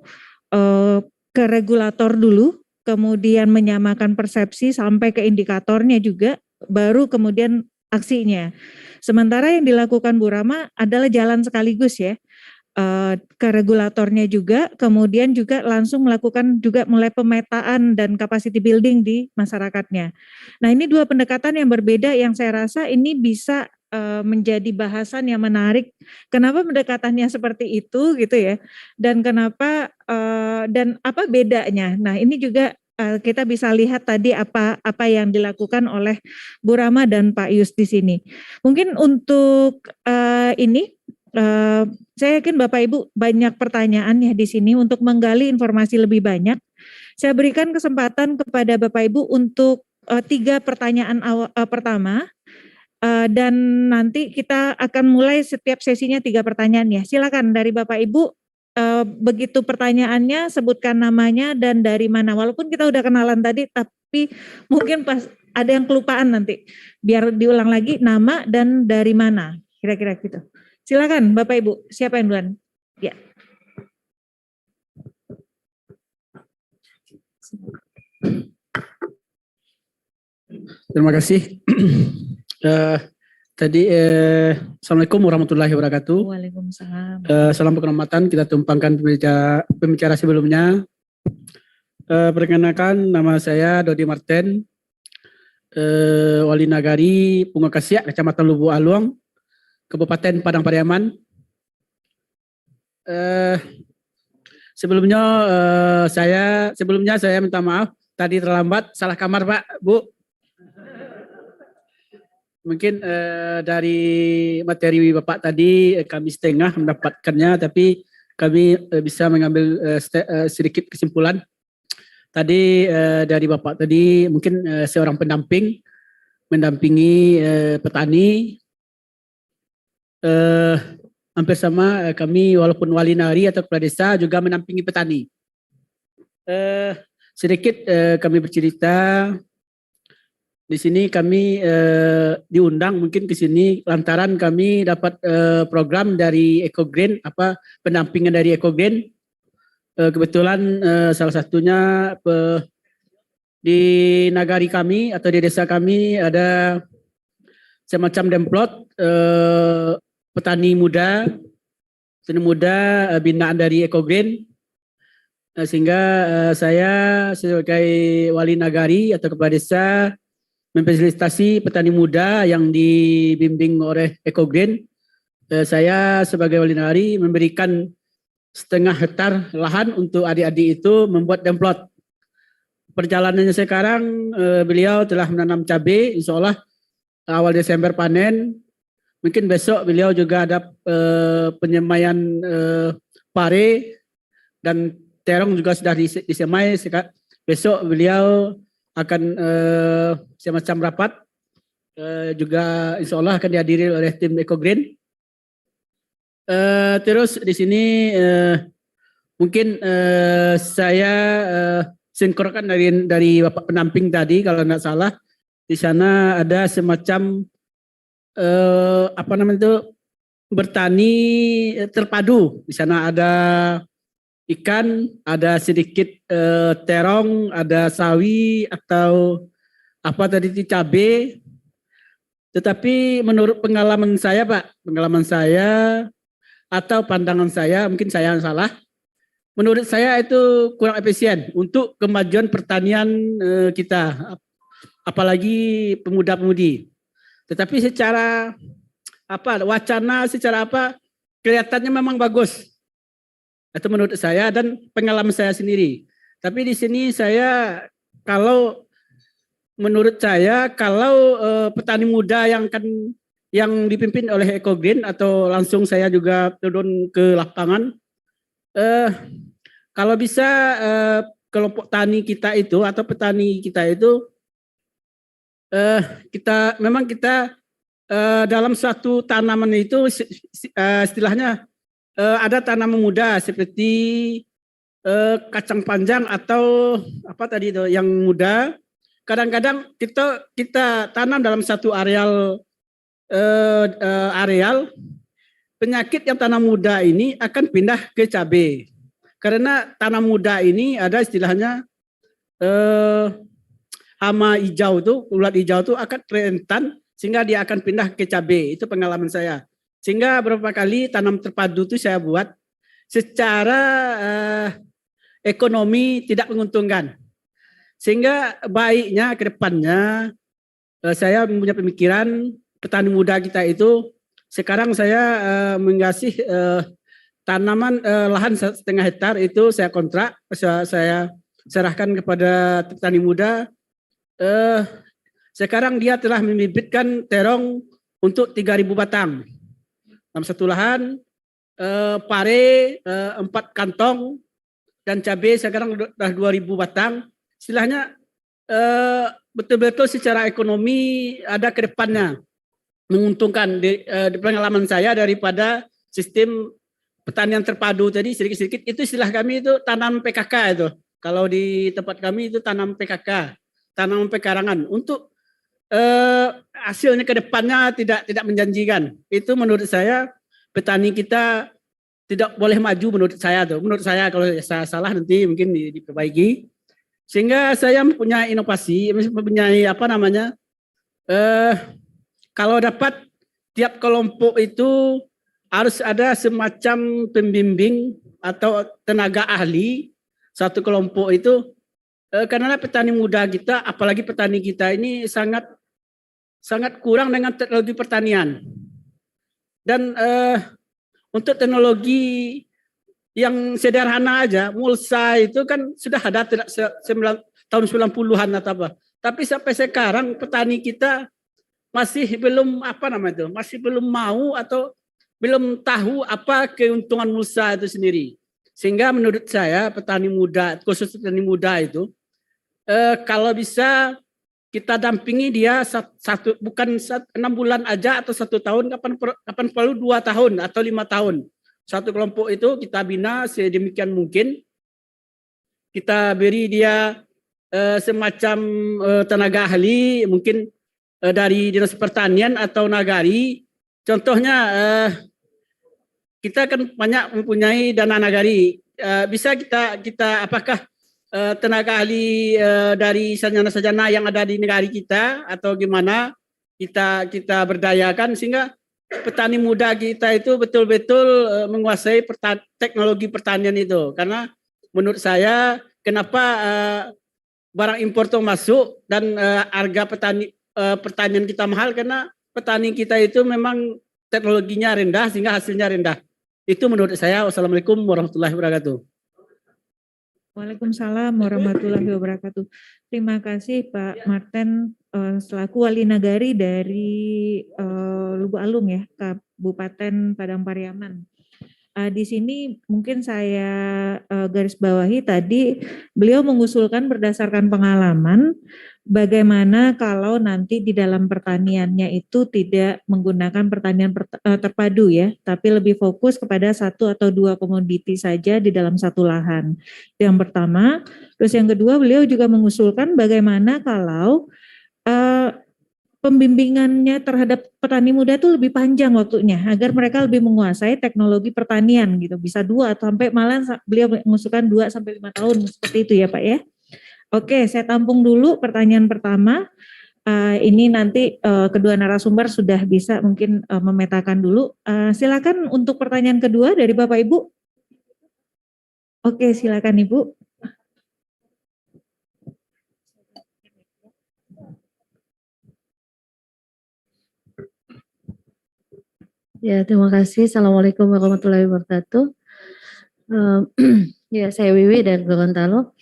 ke regulator dulu, kemudian menyamakan persepsi sampai ke indikatornya juga, baru kemudian aksinya. Sementara yang dilakukan Bu Rama adalah jalan sekaligus ya, ke regulatornya juga, kemudian juga langsung melakukan juga mulai pemetaan dan capacity building di masyarakatnya. Nah ini dua pendekatan yang berbeda yang saya rasa ini bisa menjadi bahasan yang menarik. Kenapa pendekatannya seperti itu gitu ya, dan kenapa dan apa bedanya. Nah ini juga kita bisa lihat tadi apa yang dilakukan oleh Bu Rama dan Pak Yus di sini. Mungkin untuk ini saya yakin Bapak Ibu banyak pertanyaan ya di sini untuk menggali informasi lebih banyak. Saya berikan kesempatan kepada Bapak Ibu untuk 3 pertanyaan pertama. Dan nanti kita akan mulai setiap sesinya 3 pertanyaan ya. Silakan dari Bapak Ibu, begitu pertanyaannya sebutkan namanya dan dari mana. Walaupun kita udah kenalan tadi, tapi mungkin pas ada yang kelupaan nanti. Biar diulang lagi nama dan dari mana. Kira-kira gitu. Silakan Bapak Ibu, siapa yang duluan? Ya. Terima kasih. Assalamualaikum warahmatullahi wabarakatuh. Waalaikumsalam. Salam penghormatan, kita tumpangkan pembicara sebelumnya. Perkenalkan, nama saya Dodi Marten, Wali Nagari Pungakasia, Kecamatan Lubu Aluang, Kabupaten Padang Pariaman. Sebelumnya saya minta maaf, tadi terlambat, salah kamar Pak, Bu. Mungkin dari materi Bapak tadi kami setengah mendapatkannya, tapi kami bisa mengambil sedikit kesimpulan. Tadi dari Bapak tadi mungkin seorang pendamping, mendampingi petani. Hampir sama kami walaupun wali nagari atau kepala desa juga mendampingi petani. Sedikit kami bercerita. Di sini kami diundang mungkin ke sini lantaran kami dapat program dari EcoGreen, pendampingan dari EcoGreen. Kebetulan salah satunya di nagari kami atau di desa kami ada semacam demplot petani muda binaan dari EcoGreen. Sehingga saya sebagai wali nagari atau kepala desa memfasilitasi petani muda yang dibimbing oleh EcoGreen. Saya sebagai wali nagari memberikan 0,5 hektar lahan untuk adik-adik itu membuat demplot. Perjalanannya sekarang beliau telah menanam cabai, insya Allah awal Desember panen. Mungkin besok beliau juga ada penyemaian pare dan terong juga sudah disemai. Besok beliau akan semacam rapat juga insya Allah akan dihadiri oleh tim EcoGreen. Terus di sini mungkin saya sinkronkan dari Bapak pendamping tadi kalau tidak salah, di sana ada semacam bertani terpadu. Di sana ada ikan, ada sedikit terong, ada sawi atau cabai. Tetapi menurut pengalaman saya Pak, atau pandangan saya, mungkin saya yang salah, menurut saya itu kurang efisien untuk kemajuan pertanian kita, apalagi pemuda-pemudi. Tetapi secara wacana, kelihatannya memang bagus. Itu menurut saya dan pengalaman saya sendiri. Tapi di sini menurut saya kalau petani muda yang dipimpin oleh EcoGreen atau langsung saya juga turun ke lapangan, kalau bisa kelompok tani kita itu atau petani kita itu kita dalam suatu tanaman itu istilahnya ada tanaman muda seperti kacang panjang atau yang muda. Kadang-kadang kita tanam dalam satu areal penyakit yang tanam muda ini akan pindah ke cabai. Karena tanam muda ini ada istilahnya hama hijau itu, ulat hijau itu akan rentan sehingga dia akan pindah ke cabai. Itu pengalaman saya. Sehingga beberapa kali tanam terpadu itu saya buat secara ekonomi tidak menguntungkan. Sehingga baiknya ke depannya saya punya pemikiran petani muda kita itu sekarang saya mengasih tanaman lahan 0,5 hektar itu saya kontrak, saya serahkan kepada petani muda. Sekarang dia telah membibitkan terong untuk 3.000 batang dalam satu lahan, pare 4 kantong dan cabai sekarang sudah 2.000 batang. Istilahnya betul-betul secara ekonomi ada ke depannya. menguntungkan di pengalaman saya daripada sistem pertanian terpadu tadi sedikit-sedikit itu istilah kami itu tanam PKK itu. Kalau di tempat kami itu tanam PKK, tanam pekarangan untuk hasilnya ke depannya tidak menjanjikan. Itu menurut saya petani kita tidak boleh maju menurut saya tuh. Menurut saya kalau saya salah nanti mungkin diperbaiki. Sehingga saya mempunyai inovasi, mempunyai apa namanya? Kalau dapat tiap kelompok itu harus ada semacam pembimbing atau tenaga ahli satu kelompok itu karena petani muda kita, apalagi petani kita ini sangat kurang dengan teknologi pertanian. Dan untuk teknologi yang sederhana aja, mulsa itu kan sudah ada tahun 90-an atau apa. Tapi sampai sekarang petani kita masih belum masih belum mau atau belum tahu apa keuntungan mulsa itu sendiri. Sehingga menurut saya petani muda, khusus petani muda itu, kalau bisa kita dampingi dia bukan 6 bulan aja atau 1 tahun, kapan perlu 2 tahun atau 5 tahun. Satu kelompok itu kita bina sedemikian mungkin, kita beri dia semacam tenaga ahli, mungkin dari Dinas Pertanian atau Nagari. Contohnya kita kan banyak mempunyai dana Nagari. Bisa kita apakah tenaga ahli dari sarjana-sarjana yang ada di negara kita atau gimana kita berdayakan sehingga petani muda kita itu betul-betul menguasai teknologi pertanian itu. Karena menurut saya kenapa barang impor itu masuk dan harga pertanian kita mahal karena petani kita itu memang teknologinya rendah sehingga hasilnya rendah. Itu menurut saya. Wassalamualaikum warahmatullahi wabarakatuh. Waalaikumsalam warahmatullahi wabarakatuh. Terima kasih Pak Martin selaku Wali Nagari dari Lubuk Alung ya, Kabupaten Padang Pariaman. Di sini mungkin saya garis bawahi tadi beliau mengusulkan berdasarkan pengalaman bagaimana kalau nanti di dalam pertaniannya itu tidak menggunakan pertanian terpadu ya, tapi lebih fokus kepada 1 atau 2 komoditi saja di dalam satu lahan. Itu yang pertama. Terus yang kedua beliau juga mengusulkan bagaimana kalau pembimbingannya terhadap petani muda itu lebih panjang waktunya agar mereka lebih menguasai teknologi pertanian gitu. Bisa 2 atau sampai malah beliau mengusulkan 2 sampai 5 tahun seperti itu ya Pak ya. Oke, saya tampung dulu pertanyaan pertama. Ini nanti kedua narasumber sudah bisa mungkin memetakan dulu. Silakan untuk pertanyaan kedua dari Bapak Ibu. Oke, silakan Ibu. Ya, terima kasih. Assalamualaikum warahmatullahi wabarakatuh. Ya, saya Wiwi dari Gorontalo.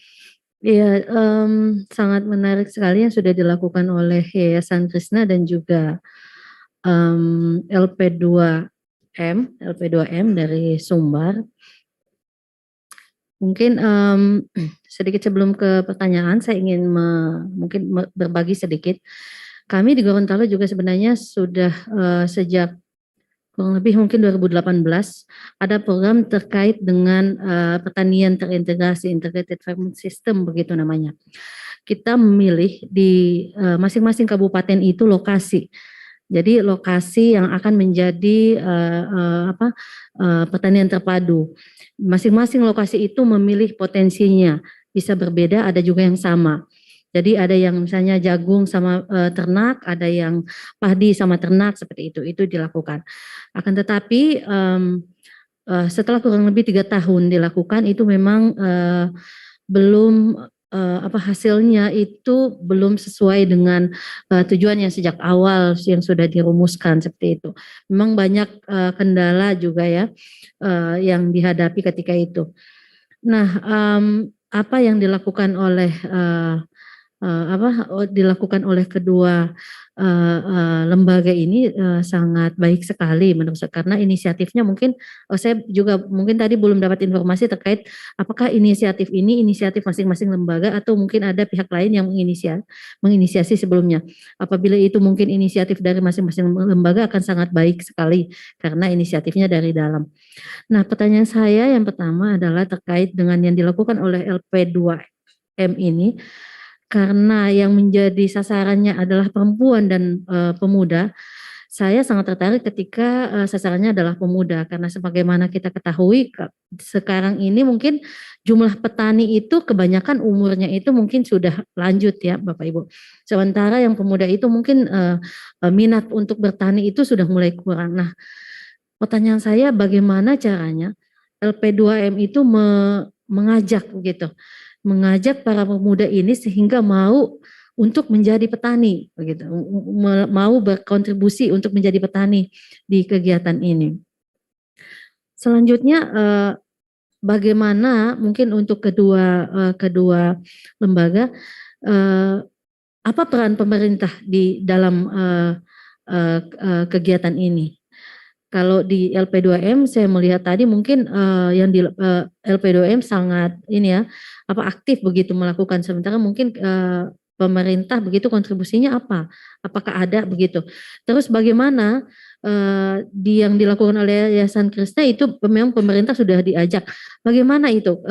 Ya, sangat menarik sekali yang sudah dilakukan oleh Yayasan Krishna dan juga LP2M dari Sumbar. Mungkin sedikit sebelum ke pertanyaan, saya ingin mungkin berbagi sedikit. Kami di Gorontalo juga sebenarnya sudah sejak kurang lebih mungkin 2018 ada program terkait dengan pertanian terintegrasi, integrated farming system begitu namanya. Kita memilih di masing-masing kabupaten itu lokasi. Jadi lokasi yang akan menjadi pertanian terpadu. Masing-masing lokasi itu memilih potensinya, bisa berbeda, ada juga yang sama. Jadi ada yang misalnya jagung sama ternak, ada yang padi sama ternak, seperti itu dilakukan. Akan tetapi setelah kurang lebih 3 tahun dilakukan itu memang belum hasilnya itu belum sesuai dengan tujuan yang sejak awal yang sudah dirumuskan seperti itu. Memang banyak kendala juga ya yang dihadapi ketika itu. Nah, apa yang dilakukan oleh dilakukan oleh kedua lembaga ini sangat baik sekali menurut saya, karena inisiatifnya mungkin saya juga mungkin tadi belum dapat informasi terkait apakah inisiatif ini inisiatif masing-masing lembaga atau mungkin ada pihak lain yang menginisiasi sebelumnya. Apabila itu mungkin inisiatif dari masing-masing lembaga akan sangat baik sekali karena inisiatifnya dari dalam. Nah, pertanyaan saya yang pertama adalah terkait dengan yang dilakukan oleh LP2M ini. Karena yang menjadi sasarannya adalah perempuan dan pemuda, saya sangat tertarik ketika sasarannya adalah pemuda, karena sebagaimana kita ketahui sekarang ini mungkin jumlah petani itu kebanyakan umurnya itu mungkin sudah lanjut ya Bapak Ibu. Sementara yang pemuda itu mungkin minat untuk bertani itu sudah mulai kurang. Nah, pertanyaan saya bagaimana caranya LP2M itu mengajak gitu, mengajak para pemuda ini sehingga mau untuk menjadi petani, begitu, mau berkontribusi untuk menjadi petani di kegiatan ini. Selanjutnya, bagaimana mungkin untuk kedua lembaga, apa peran pemerintah di dalam kegiatan ini? Kalau di LP2M saya melihat tadi mungkin yang di LP2M sangat ini ya aktif begitu melakukan, sementara mungkin pemerintah begitu kontribusinya apa? Apakah ada begitu? Terus bagaimana yang dilakukan oleh Yayasan Krishna itu memang pemerintah sudah diajak. Bagaimana itu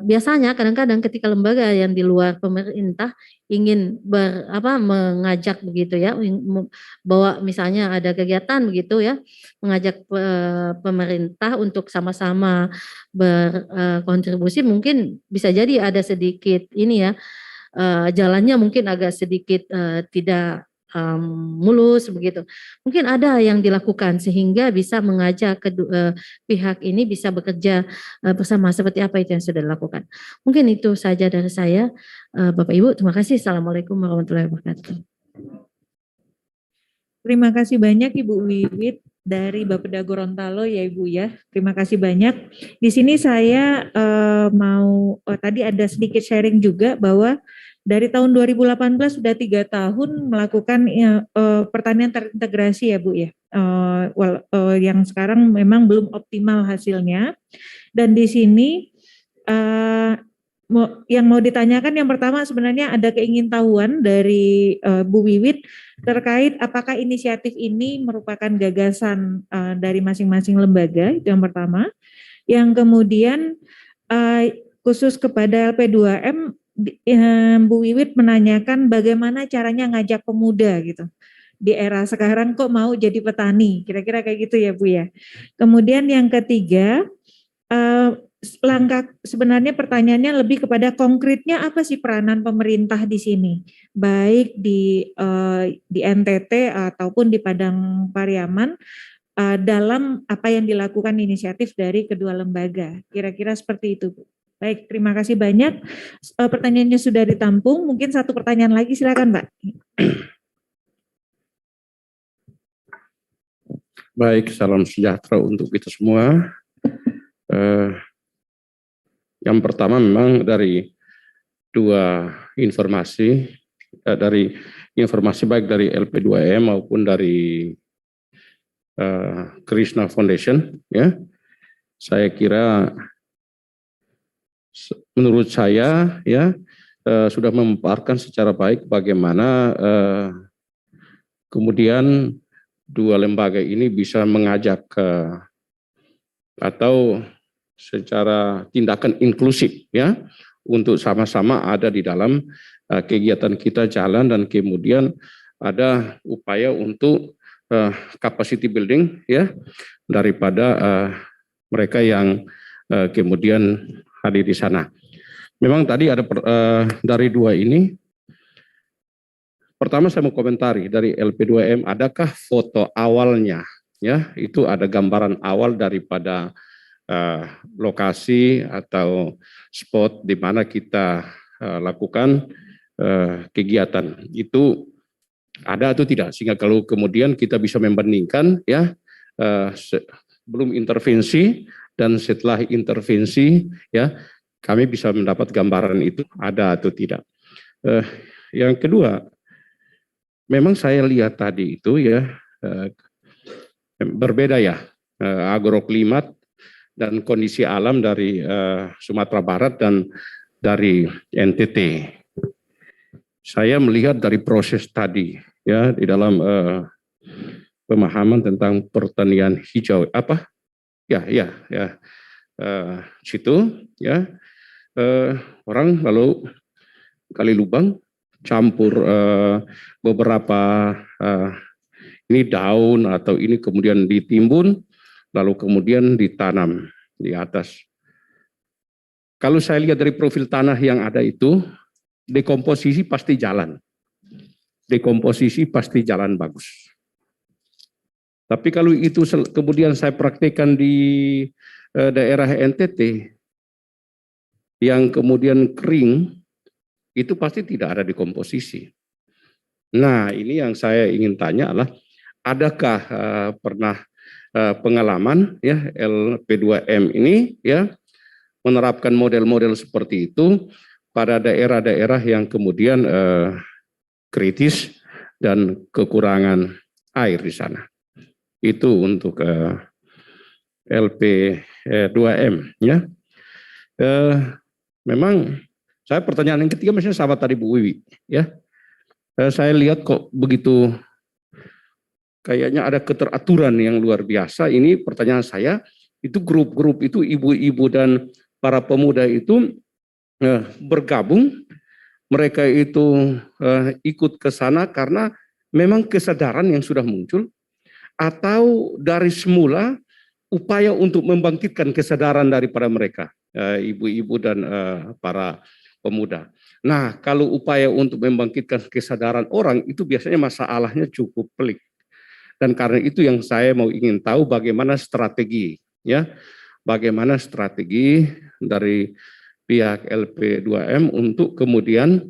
biasanya kadang-kadang ketika lembaga yang di luar pemerintah ingin mengajak begitu ya, bahwa misalnya ada kegiatan begitu ya, mengajak pemerintah untuk sama-sama berkontribusi, mungkin bisa jadi ada sedikit ini ya, jalannya mungkin agak sedikit tidak mulus begitu. Mungkin ada yang dilakukan sehingga bisa mengajak kedua pihak ini bisa bekerja bersama, seperti apa itu yang sudah dilakukan. Mungkin itu saja dari saya, Bapak Ibu. Terima kasih. Assalamualaikum warahmatullahi wabarakatuh. Terima kasih banyak Ibu Wiwit dari Bapeda Gorontalo ya Ibu ya. Terima kasih banyak. Di sini saya tadi ada sedikit sharing juga bahwa dari tahun 2018 sudah 3 tahun melakukan pertanian terintegrasi ya Bu ya. Yang sekarang memang belum optimal hasilnya. Dan di sini yang mau ditanyakan yang pertama sebenarnya ada keingintahuan dari Bu Wiwit terkait apakah inisiatif ini merupakan gagasan dari masing-masing lembaga, itu yang pertama. Yang kemudian khusus kepada LP2M, Bu Wiwit menanyakan bagaimana caranya ngajak pemuda gitu. Di era sekarang kok mau jadi petani, kira-kira kayak gitu ya Bu ya. Kemudian yang ketiga, langkah sebenarnya pertanyaannya lebih kepada konkretnya apa sih peranan pemerintah di sini, baik di NTT ataupun di Padang Pariaman dalam apa yang dilakukan inisiatif dari kedua lembaga. Kira-kira seperti itu Bu. Baik, terima kasih banyak. Pertanyaannya sudah ditampung. Mungkin satu pertanyaan lagi, silakan Pak. Baik, salam sejahtera untuk kita semua. Yang pertama memang dari dua informasi, baik dari LP2M maupun dari Krishna Foundation, ya. Saya kira menurut saya ya sudah memaparkan secara baik bagaimana kemudian dua lembaga ini bisa mengajak atau secara tindakan inklusif ya untuk sama-sama ada di dalam kegiatan kita jalan, dan kemudian ada upaya untuk capacity building ya daripada mereka yang kemudian hadir di sana. Memang tadi ada dari dua ini. Pertama saya mau komentari dari LP2M, adakah foto awalnya? Ya, itu ada gambaran awal daripada lokasi atau spot di mana kita lakukan kegiatan. Itu ada atau tidak? Sehingga kalau kemudian kita bisa membandingkan ya belum intervensi dan setelah intervensi ya kami bisa mendapat gambaran itu ada atau tidak. Yang kedua, memang saya lihat tadi itu ya berbeda ya agroklimat dan kondisi alam dari Sumatera Barat dan dari NTT. Saya melihat dari proses tadi ya di dalam pemahaman tentang pertanian hijau situ ya orang lalu gali lubang campur beberapa ini daun atau ini kemudian ditimbun lalu kemudian ditanam di atas. Kalau saya lihat dari profil tanah yang ada itu, dekomposisi pasti jalan. Dekomposisi pasti jalan bagus. Tapi kalau itu kemudian saya praktekkan di daerah NTT yang kemudian kering, itu pasti tidak ada dekomposisi. Nah, ini yang saya ingin tanya adalah, adakah pernah pengalaman ya LP2M ini ya menerapkan model-model seperti itu pada daerah-daerah yang kemudian kritis dan kekurangan air di sana. Itu untuk LP2M ya. Memang saya pertanyaan yang ketiga misalnya sahabat tadi Bu Wiwi ya. Saya lihat kok begitu kayaknya ada keteraturan yang luar biasa. Ini pertanyaan saya, itu grup-grup itu ibu-ibu dan para pemuda itu bergabung, mereka itu ikut ke sana karena memang kesadaran yang sudah muncul, atau dari semula upaya untuk membangkitkan kesadaran daripada mereka, ibu-ibu dan para pemuda. Nah, kalau upaya untuk membangkitkan kesadaran orang itu biasanya masalahnya cukup pelik. Dan karena itu yang saya ingin tahu bagaimana strategi, ya, bagaimana strategi dari pihak LP2M untuk kemudian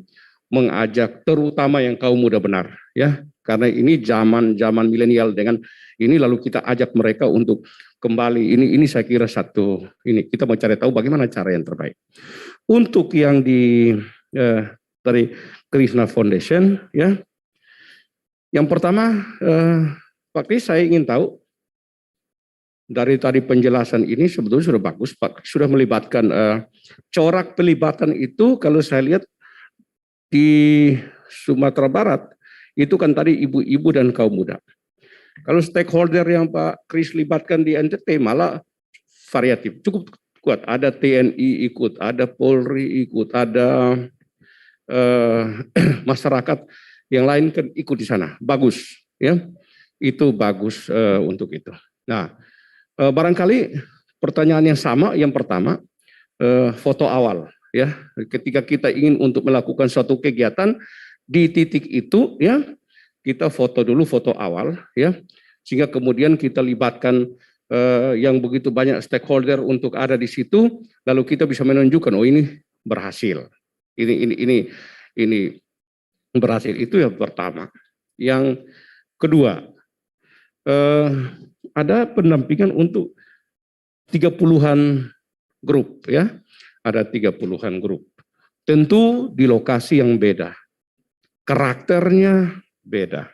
mengajak terutama yang kaum muda benar, ya, karena ini zaman milenial dengan ini lalu kita ajak mereka untuk kembali. Ini saya kira satu ini kita mau cari tahu bagaimana cara yang terbaik. Untuk yang dari Krishna Foundation, ya, yang pertama Pak Kris, saya ingin tahu dari tadi penjelasan ini sebetulnya sudah bagus, Pak, sudah melibatkan corak pelibatan itu kalau saya lihat di Sumatera Barat itu kan tadi ibu-ibu dan kaum muda. Kalau stakeholder yang Pak Kris libatkan di NTT malah variatif, cukup kuat. Ada TNI ikut, ada Polri ikut, ada masyarakat yang lain kan ikut di sana. Bagus, ya. Itu bagus untuk itu. Nah, barangkali pertanyaan yang sama, yang pertama, foto awal, ya. Ketika kita ingin untuk melakukan suatu kegiatan di titik itu, ya, kita foto dulu foto awal, ya, sehingga kemudian kita libatkan yang begitu banyak stakeholder untuk ada di situ, lalu kita bisa menunjukkan, oh ini berhasil, ini berhasil. Itu yang pertama. Yang kedua, ada pendampingan untuk 30-an grup, ya, ada 30-an grup. Tentu di lokasi yang beda, karakternya beda.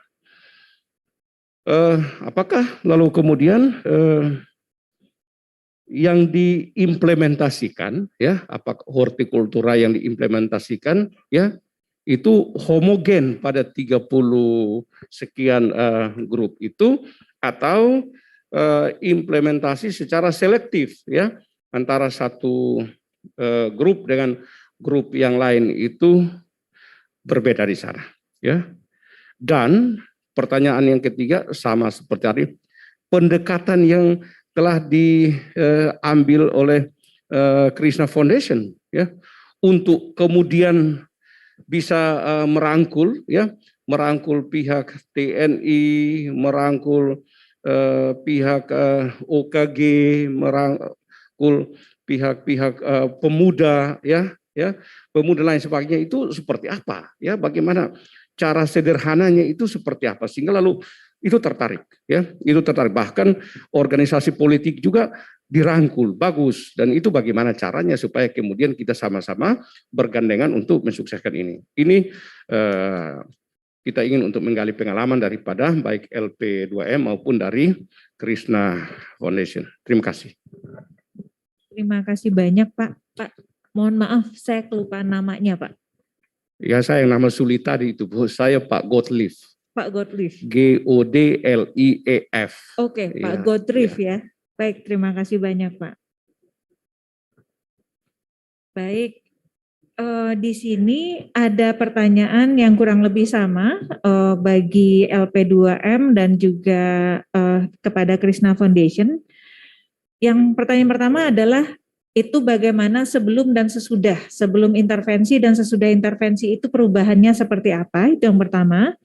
Apakah lalu kemudian yang diimplementasikan, ya, apakah hortikultura yang diimplementasikan, ya, itu homogen pada 30 sekian grup itu, atau implementasi secara selektif, ya, antara satu grup dengan grup yang lain itu berbeda di sana, ya. Dan pertanyaan yang ketiga sama seperti tadi, pendekatan yang telah diambil oleh Krishna Foundation, ya, untuk kemudian bisa merangkul, ya, merangkul pihak TNI, merangkul pihak OKG, merangkul pihak-pihak pemuda, ya, pemuda lain sebagainya, itu seperti apa, ya, bagaimana cara sederhananya itu seperti apa, sehingga lalu itu tertarik, ya, itu tertarik. Bahkan organisasi politik juga dirangkul, bagus. Dan itu bagaimana caranya supaya kemudian kita sama-sama bergandengan untuk mensukseskan ini. Ini kita ingin untuk menggali pengalaman daripada baik LP2M maupun dari Krishna Foundation. Terima kasih. Terima kasih banyak Pak. Pak, mohon maaf saya kelupaan namanya Pak. Ya, saya yang nama sulit tadi itu, Bu. Saya Pak Gottlieb. Pak Gottlieb. Godlief. Oke, Pak Ya, Gottlieb ya. Baik, terima kasih banyak Pak. Baik, di sini ada pertanyaan yang kurang lebih sama bagi LP2M dan juga kepada Krishna Foundation. Yang pertanyaan pertama adalah itu bagaimana sebelum dan sesudah, sebelum intervensi dan sesudah intervensi itu perubahannya seperti apa, itu yang pertama.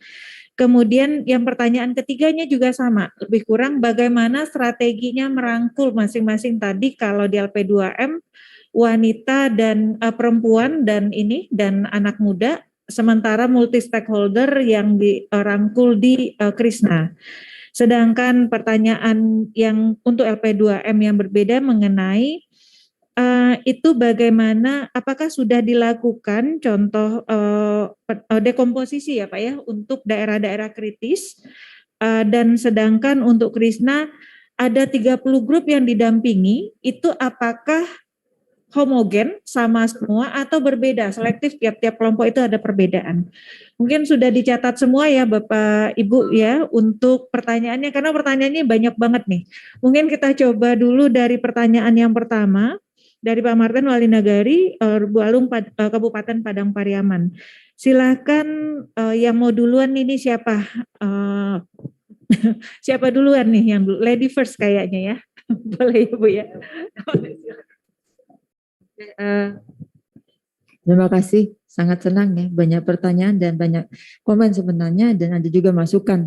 Kemudian yang pertanyaan ketiganya juga sama, lebih kurang bagaimana strateginya merangkul masing-masing tadi kalau di LP2M, wanita dan perempuan dan anak muda, sementara multi stakeholder yang dirangkul di Krishna. Sedangkan pertanyaan yang untuk LP2M yang berbeda mengenai itu bagaimana, apakah sudah dilakukan contoh dekomposisi ya Pak ya untuk daerah-daerah kritis, dan sedangkan untuk Krishna ada 30 grup yang didampingi, itu apakah homogen sama semua atau berbeda, selektif tiap-tiap kelompok itu ada perbedaan. Mungkin sudah dicatat semua ya Bapak Ibu ya untuk pertanyaannya, karena pertanyaannya banyak banget nih. Mungkin kita coba dulu dari pertanyaan yang pertama, dari Pak Martin Wali Nagari, Bu Alung, Kabupaten Padang Pariaman. Silakan yang mau duluan ini siapa? Siapa duluan nih yang lady first kayaknya ya? Boleh ya Bu ya? Terima kasih, sangat senang ya, banyak pertanyaan dan banyak komen sebenarnya dan ada juga masukan.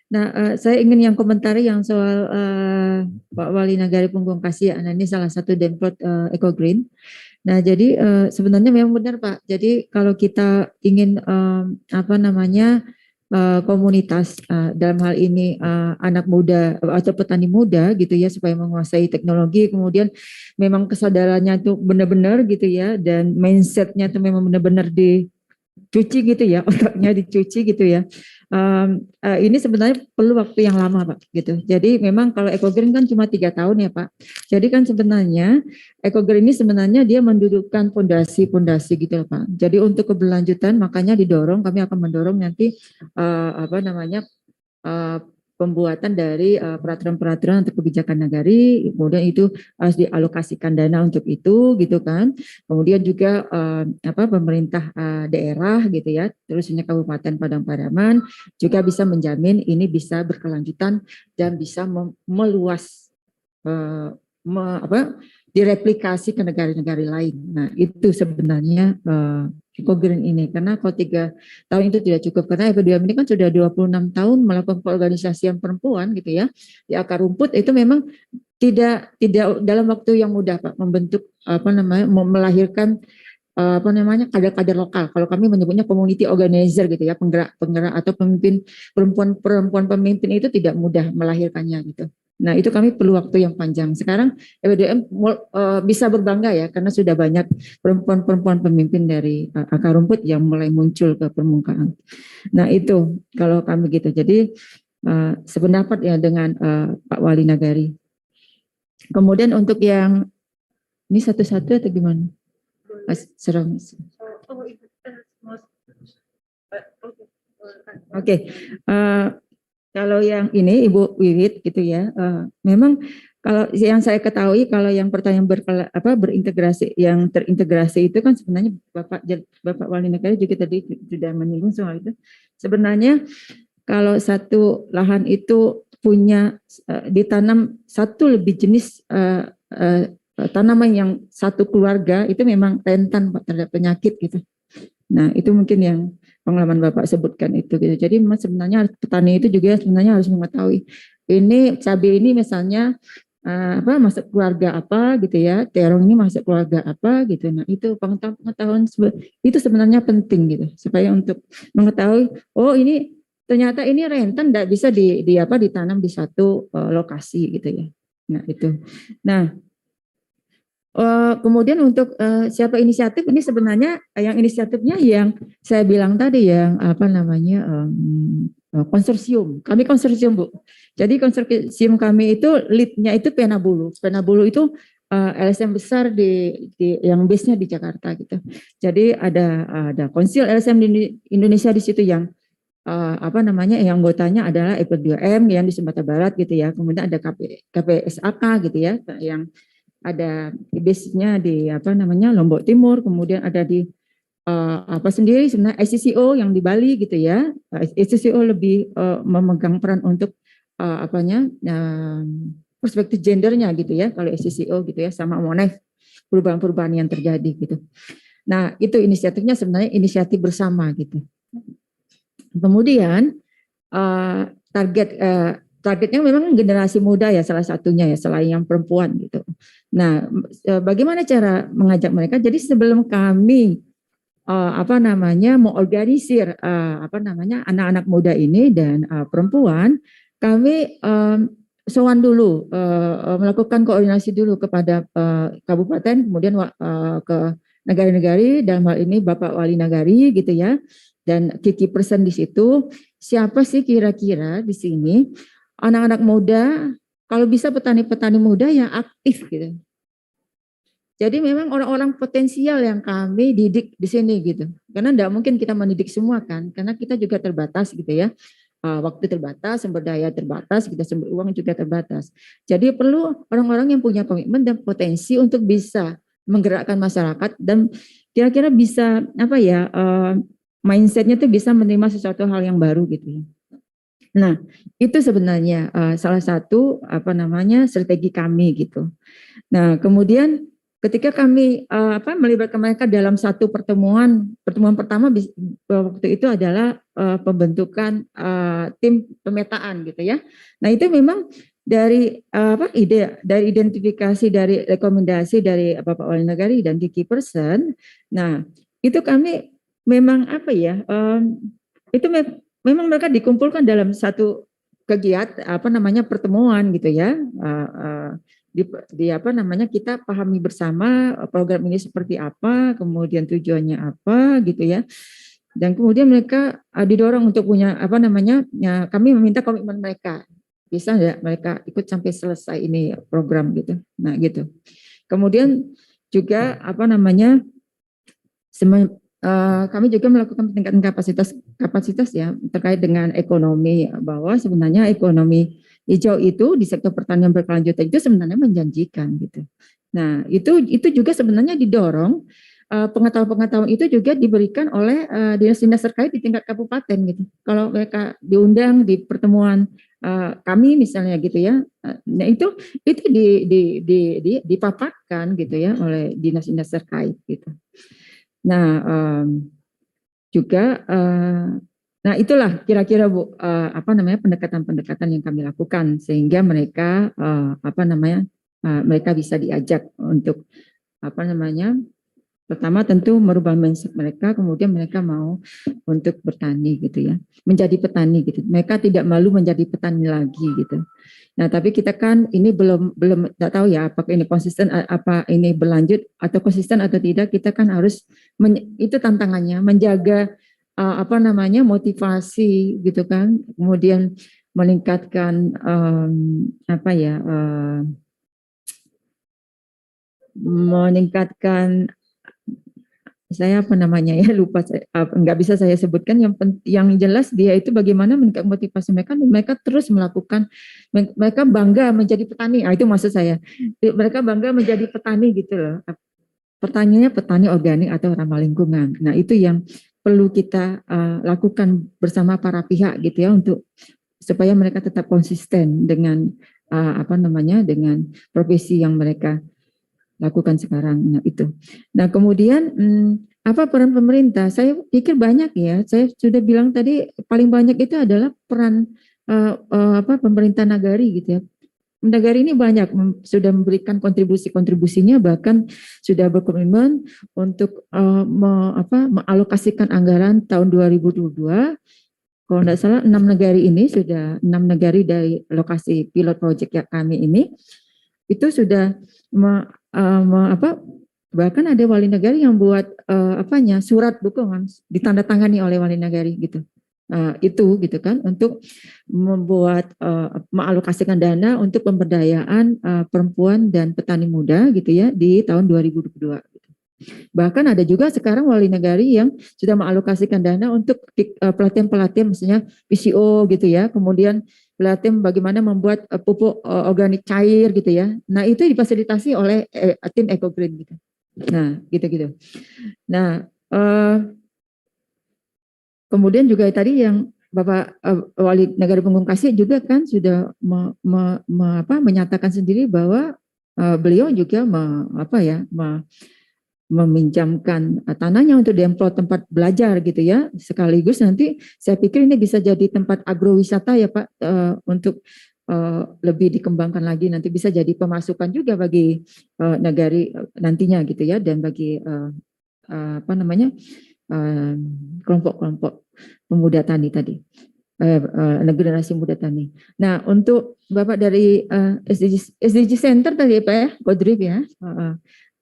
Nah, saya ingin yang komentari yang soal Pak Wali Nagari Punggung Kasih, nah ini salah satu Demplot Eco Green. Nah, jadi sebenarnya memang benar Pak. Jadi kalau kita ingin komunitas dalam hal ini anak muda atau petani muda gitu ya supaya menguasai teknologi, kemudian memang kesadarannya itu benar-benar gitu ya dan mindsetnya itu memang benar-benar dicuci gitu ya, otaknya dicuci gitu ya. Ini sebenarnya perlu waktu yang lama Pak gitu. Jadi memang kalau EcoGreen kan cuma 3 tahun ya Pak. Jadi kan sebenarnya EcoGreen ini sebenarnya dia mendudukkan fondasi-fondasi gitu Pak. Jadi untuk keberlanjutan makanya didorong, kami akan mendorong nanti pembuatan dari peraturan-peraturan untuk kebijakan nagari, kemudian itu harus dialokasikan dana untuk itu gitu kan. Kemudian juga pemerintah daerah gitu ya, terusnya Kabupaten Padang Pariaman juga bisa menjamin ini bisa berkelanjutan dan bisa meluas direplikasi ke negara-negara lain. Nah, itu sebenarnya EcoGreen ini, karena kalau 3 tahun itu tidak cukup, karena EPO2M ini kan sudah 26 tahun melakukan pengorganisasian perempuan gitu ya, di akar rumput itu memang tidak dalam waktu yang mudah Pak, membentuk melahirkan kader-kader lokal. Kalau kami menyebutnya community organizer gitu ya, penggerak atau pemimpin perempuan pemimpin itu tidak mudah melahirkannya gitu. Nah, itu kami perlu waktu yang panjang. Sekarang EPO2M bisa berbangga ya, karena sudah banyak perempuan-perempuan pemimpin dari akar rumput yang mulai muncul ke permukaan. Nah, itu kalau kami gitu. Jadi sependapat ya dengan Pak Wali Nagari. Kemudian untuk yang ini satu-satu atau gimana? Oke. Kalau yang ini Ibu Wiwit gitu ya, memang kalau yang saya ketahui kalau yang pertanyaan berintegrasi, yang terintegrasi itu kan sebenarnya Bapak Wali Nagari juga tadi sudah menyinggung soal itu. Sebenarnya kalau satu lahan itu punya ditanam satu lebih jenis tanaman yang satu keluarga itu memang rentan Pak terhadap penyakit gitu. Nah, itu mungkin yang pengalaman Bapak sebutkan itu gitu. Jadi memang sebenarnya petani itu juga sebenarnya harus mengetahui ini cabai ini misalnya masuk keluarga apa gitu ya, terong ini masuk keluarga apa gitu. Nah, itu pengetahuan itu sebenarnya penting gitu supaya untuk mengetahui oh ini ternyata ini rentan tidak bisa ditanam di satu lokasi gitu ya. Nah itu. Nah kemudian untuk siapa inisiatif ini sebenarnya yang inisiatifnya yang saya bilang tadi yang apa namanya konsorsium. Kami konsorsium Bu. Jadi konsorsium kami itu leadnya itu Penabulu. Penabulu itu LSM besar di yang base-nya di Jakarta gitu. Jadi ada konsil LSM di Indonesia di situ yang apa namanya yang anggotanya adalah EP2M yang di Sumatera Barat gitu ya. Kemudian ada KPSAK gitu ya yang ada base-nya di apa namanya Lombok Timur, kemudian ada di apa sendiri sebenarnya ICCO yang di Bali gitu ya. ICCO lebih memegang peran untuk apanya perspektif gendernya gitu ya kalau ICCO gitu ya sama Monef perubahan-perubahan yang terjadi gitu. Nah, itu inisiatifnya sebenarnya inisiatif bersama gitu. Kemudian targetnya memang generasi muda ya salah satunya ya selain yang perempuan gitu. Nah, bagaimana cara mengajak mereka? Jadi sebelum kami apa namanya mengorganisir apa namanya anak-anak muda ini dan perempuan, kami sowan dulu melakukan koordinasi dulu kepada kabupaten, kemudian ke negara-negara dalam hal ini Bapak Wali Nagari gitu ya, dan key person di situ siapa sih kira-kira di sini anak-anak muda, kalau bisa petani-petani muda yang aktif gitu. Jadi memang orang-orang potensial yang kami didik di sini gitu. Karena tidak mungkin kita mendidik semua kan, karena kita juga terbatas gitu ya. Waktu terbatas, sumber daya terbatas, kita sumber uang juga terbatas. Jadi perlu orang-orang yang punya komitmen dan potensi untuk bisa menggerakkan masyarakat dan kira-kira bisa apa ya mindsetnya tuh bisa menerima sesuatu hal yang baru gitu ya. Nah, itu sebenarnya salah satu apa namanya strategi kami gitu. Nah, kemudian ketika kami melibatkan mereka dalam satu pertemuan pertama waktu itu adalah pembentukan tim pemetaan gitu ya. Nah, itu memang dari dari identifikasi dari rekomendasi dari Bapak Wali Nagari dan key person. Nah, itu kami memang apa ya itu memang mereka dikumpulkan dalam satu kegiatan apa namanya pertemuan gitu ya. Di apa namanya kita pahami bersama program ini seperti apa, kemudian tujuannya apa gitu ya. Dan kemudian mereka didorong untuk punya apa namanya ya, kami meminta komitmen mereka. Bisa enggak mereka ikut sampai selesai ini program gitu. Nah, gitu. Kemudian juga apa namanya kami juga melakukan peningkatan kapasitas ya terkait dengan ekonomi, bahwa sebenarnya ekonomi hijau itu di sektor pertanian berkelanjutan itu sebenarnya menjanjikan gitu. Nah, itu juga sebenarnya didorong pengetahuan-pengetahuan itu juga diberikan oleh dinas-dinas terkait di tingkat kabupaten gitu. Kalau mereka diundang di pertemuan kami misalnya gitu ya, nah itu dipaparkan gitu ya oleh dinas-dinas terkait gitu. Nah, juga nah itulah kira-kira Bu apa namanya pendekatan-pendekatan yang kami lakukan sehingga mereka apa namanya mereka bisa diajak untuk apa namanya pertama tentu merubah mindset mereka, kemudian mereka mau untuk bertani gitu ya, menjadi petani gitu. Mereka tidak malu menjadi petani lagi gitu. Nah, tapi kita kan ini belum tidak tahu ya apakah ini konsisten, apa ini berlanjut atau konsisten atau tidak. Kita kan harus itu tantangannya menjaga apa namanya motivasi gitu kan, kemudian meningkatkan apa ya meningkatkan saya apa namanya ya lupa nggak bisa saya sebutkan yang jelas dia itu bagaimana meningkatkan motivasi mereka dan mereka terus melakukan mereka bangga menjadi petani itu maksud saya mereka bangga menjadi petani gitu loh pertaniannya petani organik atau ramah lingkungan. Nah itu yang perlu kita lakukan bersama para pihak gitu ya untuk supaya mereka tetap konsisten dengan apa namanya dengan profesi yang mereka lakukan sekarang. Nah itu. Nah kemudian apa peran pemerintah? Saya pikir banyak ya. Saya sudah bilang tadi paling banyak itu adalah peran apa pemerintah nagari gitu ya. Nagari ini banyak sudah memberikan kontribusinya bahkan sudah berkomitmen untuk mengalokasikan anggaran tahun 2022. Kalau tidak salah 6 negari ini sudah 6 negari dari lokasi pilot project ya kami ini itu sudah bahkan ada wali negari yang buat surat dukungan ditandatangani oleh wali negari gitu. Itu gitu kan untuk membuat mengalokasikan dana untuk pemberdayaan perempuan dan petani muda gitu ya di tahun 2022 gitu. Bahkan ada juga sekarang wali negari yang sudah mengalokasikan dana untuk pelatihan-pelatihan misalnya PCO gitu ya, kemudian pelatihan bagaimana membuat pupuk organik cair gitu ya. Nah, itu difasilitasi oleh tim EcoGreen gitu. Nah, gitu-gitu. Nah, kemudian juga tadi yang Bapak Wali Negara Punggung Kasih juga kan sudah menyatakan sendiri bahwa beliau juga meminjamkan tanahnya untuk diemplot tempat belajar gitu ya. Sekaligus nanti saya pikir ini bisa jadi tempat agrowisata ya Pak, untuk lebih dikembangkan lagi, nanti bisa jadi pemasukan juga bagi negari nantinya gitu ya, dan bagi kelompok-kelompok pemuda tani tadi, generasi muda tani. Nah, untuk Bapak dari SDG Center tadi Pak ya, Godrip ya.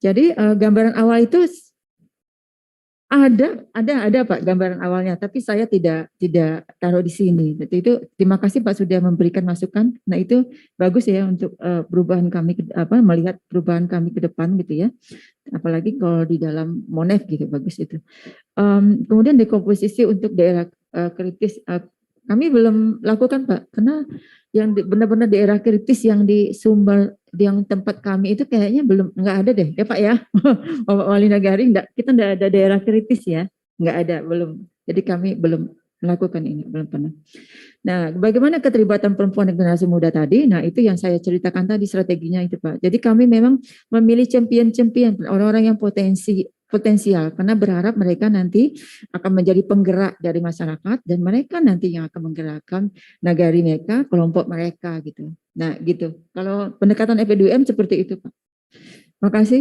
Jadi gambaran awal itu ada Pak gambaran awalnya, tapi saya tidak taruh di sini. Jadi itu terima kasih Pak sudah memberikan masukan. Nah, itu bagus ya untuk perubahan kami melihat perubahan kami ke depan gitu ya. Apalagi kalau di dalam Monef gitu, bagus itu. Kemudian dekomposisi untuk daerah kritis kami belum lakukan Pak, karena yang benar-benar daerah kritis yang di Sumber, yang tempat kami itu kayaknya nggak ada deh ya Pak ya. Bapak Wali Nagari, kita nggak ada daerah kritis ya, nggak ada, belum. Jadi kami belum melakukan ini, belum pernah. Nah, bagaimana keterlibatan perempuan dan generasi muda tadi? Nah, itu yang saya ceritakan tadi strateginya itu Pak. Jadi kami memang memilih champion-champion, orang-orang yang potensial, karena berharap mereka nanti akan menjadi penggerak dari masyarakat dan mereka nanti yang akan menggerakkan nagari mereka, kelompok mereka gitu. Nah, gitu. Kalau pendekatan FPDUM seperti itu Pak. Terima kasih.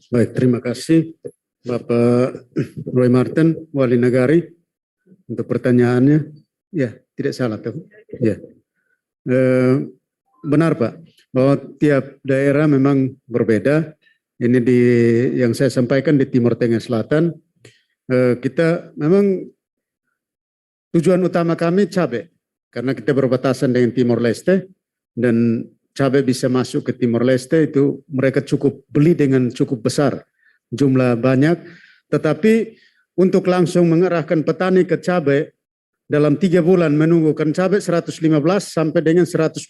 Baik, terima kasih Bapak Roy Martin, Wali Nagari, untuk pertanyaannya. Ya, tidak salah tuh. Ya, benar Pak, bahwa tiap daerah memang berbeda. Ini yang saya sampaikan di Timur Tengah Selatan, kita memang tujuan utama kami cabai, karena kita berbatasan dengan Timor Leste dan cabai bisa masuk ke Timor Leste itu mereka cukup beli dengan cukup besar, jumlah banyak, tetapi untuk langsung mengerahkan petani ke cabai dalam 3 bulan menunggukan cabai 115 sampai dengan 125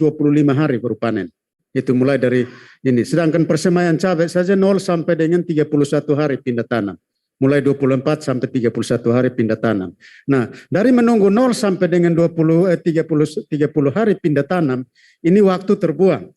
hari baru panen. Itu mulai dari ini. Sedangkan persemaian cabai saja 0 sampai dengan 31 hari pindah tanam. Mulai 24 sampai 31 hari pindah tanam. Nah, dari menunggu 0 sampai dengan 30 hari pindah tanam, ini waktu terbuang.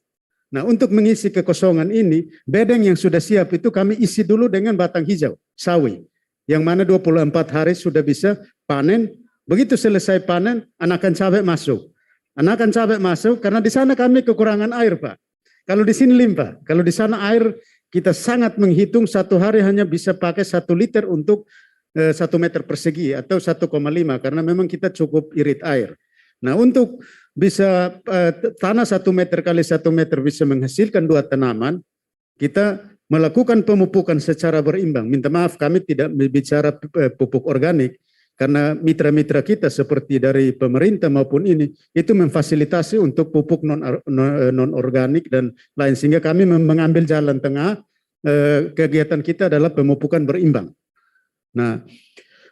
Nah, untuk mengisi kekosongan ini, bedeng yang sudah siap itu kami isi dulu dengan batang hijau, sawi. Yang mana 24 hari sudah bisa panen. Begitu selesai panen, anakan cabai masuk. Anakan cabai masuk karena di sana kami kekurangan air, Pak. Kalau di sini limpah. Kalau di sana air kita sangat menghitung satu hari hanya bisa pakai 1 liter untuk 1 meter persegi atau 1,5 karena memang kita cukup irit air. Nah, untuk bisa tanah 1 meter kali 1 meter bisa menghasilkan 2 tanaman, kita melakukan pemupukan secara berimbang. Minta maaf kami tidak bicara pupuk organik karena mitra-mitra kita seperti dari pemerintah maupun ini itu memfasilitasi untuk pupuk non organik dan lain, sehingga kami mengambil jalan tengah. Kegiatan kita adalah pemupukan berimbang. Nah,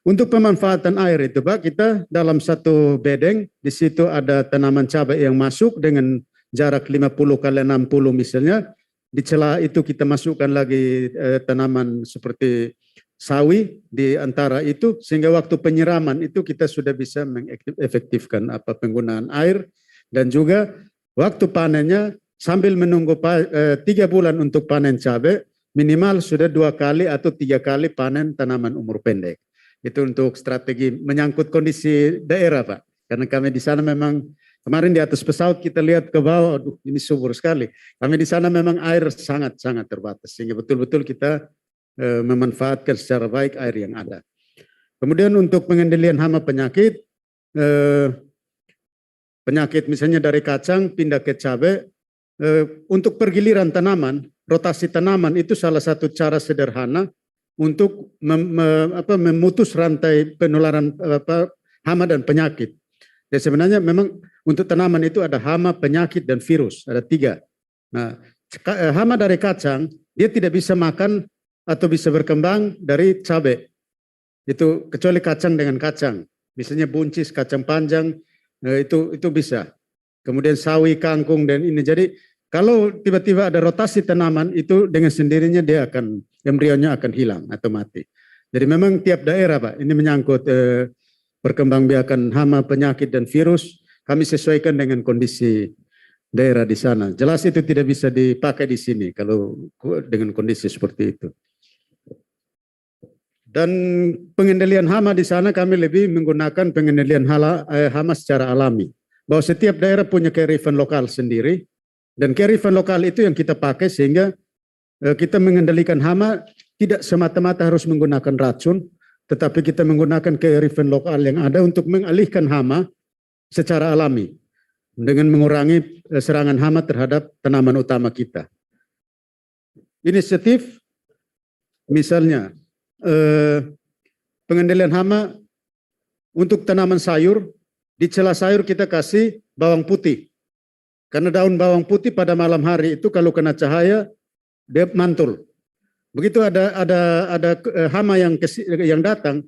untuk pemanfaatan air itu Pak, kita dalam 1 bedeng di situ ada tanaman cabai yang masuk dengan jarak 50 kali 60 misalnya. Di celah itu kita masukkan lagi tanaman seperti sawi di antara itu, sehingga waktu penyiraman itu kita sudah bisa mengefektifkan penggunaan air, dan juga waktu panennya sambil menunggu 3 bulan untuk panen cabai, minimal sudah 2 kali atau 3 kali panen tanaman umur pendek. Itu untuk strategi menyangkut kondisi daerah Pak, karena kami di sana memang kemarin di atas pesawat kita lihat ke bawah, aduh ini subur sekali. Kami di sana memang air sangat-sangat terbatas, sehingga betul-betul kita memanfaatkan secara baik air yang ada. Kemudian untuk pengendalian hama penyakit, penyakit misalnya dari kacang pindah ke cabai, untuk pergiliran tanaman, rotasi tanaman itu salah satu cara sederhana untuk memutus rantai penularan hama dan penyakit. Dan sebenarnya memang untuk tanaman itu ada hama, penyakit, dan virus, ada 3. Nah, hama dari kacang, dia tidak bisa makan atau bisa berkembang dari cabai. Itu kecuali kacang dengan kacang. Misalnya buncis, kacang panjang, itu bisa. Kemudian sawi, kangkung, dan ini. Jadi kalau tiba-tiba ada rotasi tanaman, itu dengan sendirinya dia akan, embrionya akan hilang atau mati. Jadi memang tiap daerah, Pak, ini menyangkut perkembangbiakan hama, penyakit, dan virus, kami sesuaikan dengan kondisi daerah di sana. Jelas itu tidak bisa dipakai di sini kalau dengan kondisi seperti itu. Dan pengendalian hama di sana kami lebih menggunakan pengendalian hama secara alami. Bahwa setiap daerah punya kearifan lokal sendiri, dan kearifan lokal itu yang kita pakai sehingga kita mengendalikan hama tidak semata-mata harus menggunakan racun, tetapi kita menggunakan kearifan lokal yang ada untuk mengalihkan hama secara alami dengan mengurangi serangan hama terhadap tanaman utama kita. Inisiatif misalnya pengendalian hama untuk tanaman sayur, di celah sayur kita kasih bawang putih. Karena daun bawang putih pada malam hari itu kalau kena cahaya dia mantul. Begitu ada hama yang datang,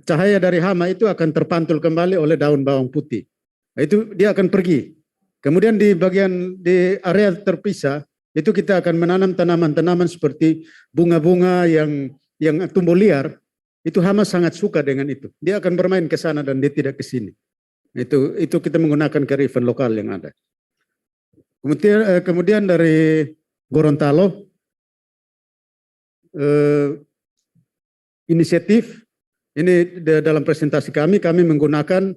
cahaya dari hama itu akan terpantul kembali oleh daun bawang putih. Nah, itu dia akan pergi. Kemudian di area terpisah itu kita akan menanam tanaman-tanaman seperti bunga-bunga yang tumbuh liar. Itu hama sangat suka dengan itu. Dia akan bermain ke sana dan dia tidak ke sini. Itu kita menggunakan kearifan lokal yang ada. Kemudian dari Gorontalo, inisiatif ini dalam presentasi kami menggunakan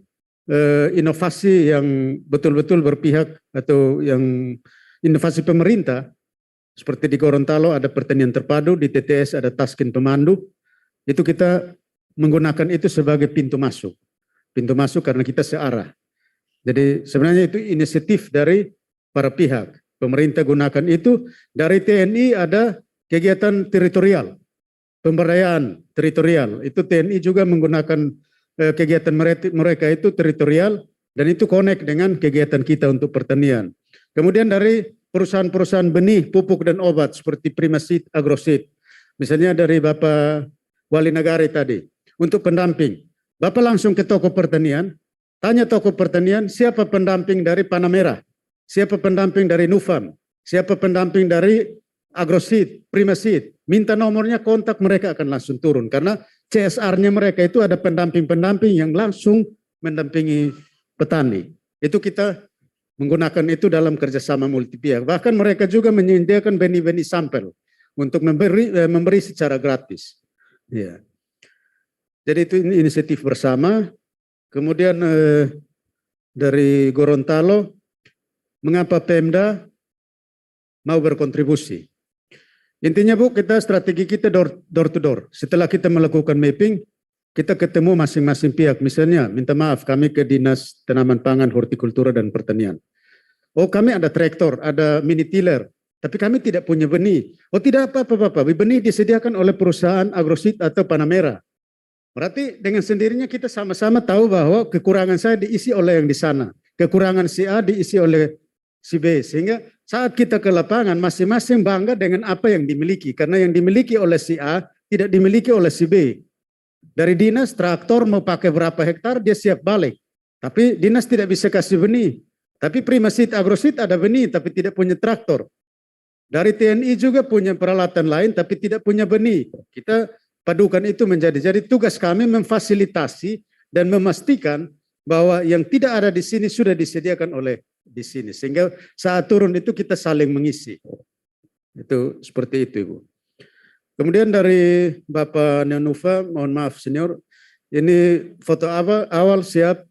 inovasi yang betul-betul berpihak atau yang inovasi pemerintah. Seperti di Gorontalo ada pertanian terpadu, di TTS ada Taskin Pemandu. Itu kita menggunakan itu sebagai pintu masuk. Pintu masuk karena kita searah. Jadi sebenarnya itu inisiatif dari para pihak. Pemerintah gunakan itu. Dari TNI ada kegiatan teritorial, pemberdayaan teritorial. Itu TNI juga menggunakan kegiatan mereka itu teritorial dan itu connect dengan kegiatan kita untuk pertanian. Kemudian dari perusahaan-perusahaan benih, pupuk dan obat seperti Primaseed, Agroseed. Misalnya dari Bapak Wali Nagari tadi untuk pendamping. Bapak langsung ke toko pertanian, tanya toko pertanian siapa pendamping dari Panamera, siapa pendamping dari Nufam, siapa pendamping dari Agroseed, Primaseed, minta nomornya, kontak, mereka akan langsung turun karena CSR-nya mereka itu ada pendamping-pendamping yang langsung mendampingi petani. Itu kita menggunakan itu dalam kerjasama multi pihak. Bahkan mereka juga menyediakan benih-benih sampel untuk memberi secara gratis. Ya. Jadi itu inisiatif bersama. Kemudian dari Gorontalo, mengapa Pemda mau berkontribusi? Intinya Bu, kita strategi kita door to door. Setelah kita melakukan mapping, kita ketemu masing-masing pihak. Misalnya, minta maaf kami ke Dinas Tanaman Pangan, Hortikultura dan Pertanian. Oh, kami ada traktor, ada mini tiller, tapi kami tidak punya benih. Oh, tidak apa-apa, Bapak. Benih disediakan oleh perusahaan Agroseed atau Panamera. Berarti dengan sendirinya kita sama-sama tahu bahwa kekurangan saya diisi oleh yang di sana. Kekurangan si A diisi oleh si B. Sehingga saat kita ke lapangan masing-masing bangga dengan apa yang dimiliki. Karena yang dimiliki oleh si A tidak dimiliki oleh si B. Dari dinas traktor mau pakai berapa hektar dia siap balik. Tapi dinas tidak bisa kasih benih. Tapi Primaseed, Agroseed ada benih tapi tidak punya traktor. Dari TNI juga punya peralatan lain tapi tidak punya benih. Kita padukan itu jadi tugas kami memfasilitasi dan memastikan bahwa yang tidak ada di sini sudah disediakan oleh di sini. Sehingga saat turun itu kita saling mengisi. Itu seperti itu, Ibu. Kemudian dari Bapak Neonufa, mohon maaf senior, ini foto awal siap,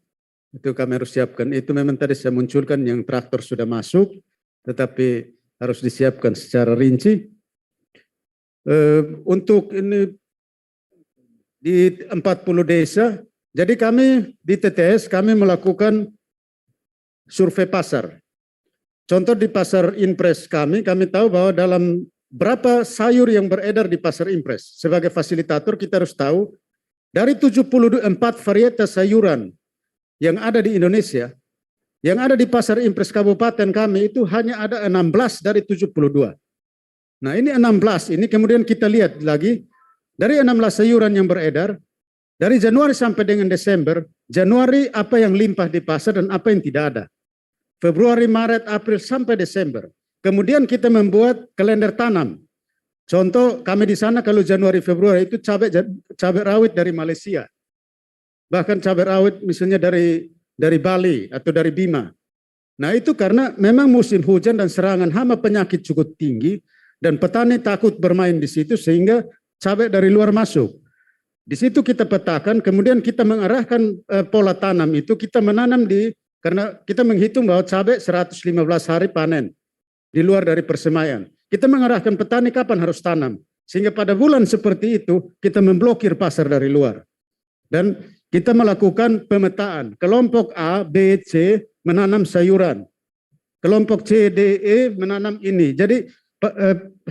itu kami harus siapkan. Itu memang tadi saya munculkan yang traktor sudah masuk, tetapi harus disiapkan secara rinci. Untuk ini di 40 desa Jadi kami di TTS kami melakukan survei pasar. Contoh di pasar impres kami tahu bahwa dalam berapa sayur yang beredar di pasar impres. Sebagai fasilitator kita harus tahu dari 74 varietas sayuran yang ada di Indonesia, yang ada di pasar impres kabupaten kami itu hanya ada 16 dari 72. Nah ini 16, ini kemudian kita lihat lagi, dari 16 sayuran yang beredar, dari Januari sampai dengan Desember, Januari apa yang limpah di pasar dan apa yang tidak ada. Februari, Maret, April sampai Desember. Kemudian kita membuat kalender tanam. Contoh kami di sana kalau Januari, Februari itu cabai rawit dari Malaysia. Bahkan cabai rawit misalnya dari Bali atau dari Bima. Nah itu karena memang musim hujan dan serangan hama penyakit cukup tinggi dan petani takut bermain di situ sehingga cabai dari luar masuk. Di situ kita petakan, kemudian kita mengarahkan pola tanam itu, kita menanam karena kita menghitung bahwa cabai 115 hari panen di luar dari persemaian. Kita mengarahkan petani kapan harus tanam. Sehingga pada bulan seperti itu kita memblokir pasar dari luar. Dan kita melakukan pemetaan. Kelompok A, B, C menanam sayuran. Kelompok C, D, E menanam ini. Jadi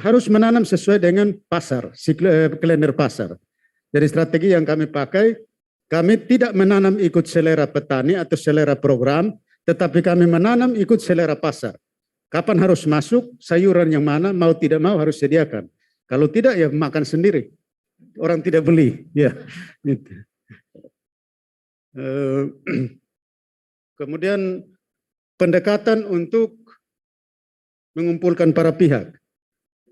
harus menanam sesuai dengan pasar, kalender pasar. Jadi strategi yang kami pakai, kami tidak menanam ikut selera petani atau selera program, tetapi kami menanam ikut selera pasar. Kapan harus masuk, sayuran yang mana, mau tidak mau harus sediakan. Kalau tidak ya makan sendiri. Orang tidak beli. Ya. Kemudian pendekatan untuk mengumpulkan para pihak.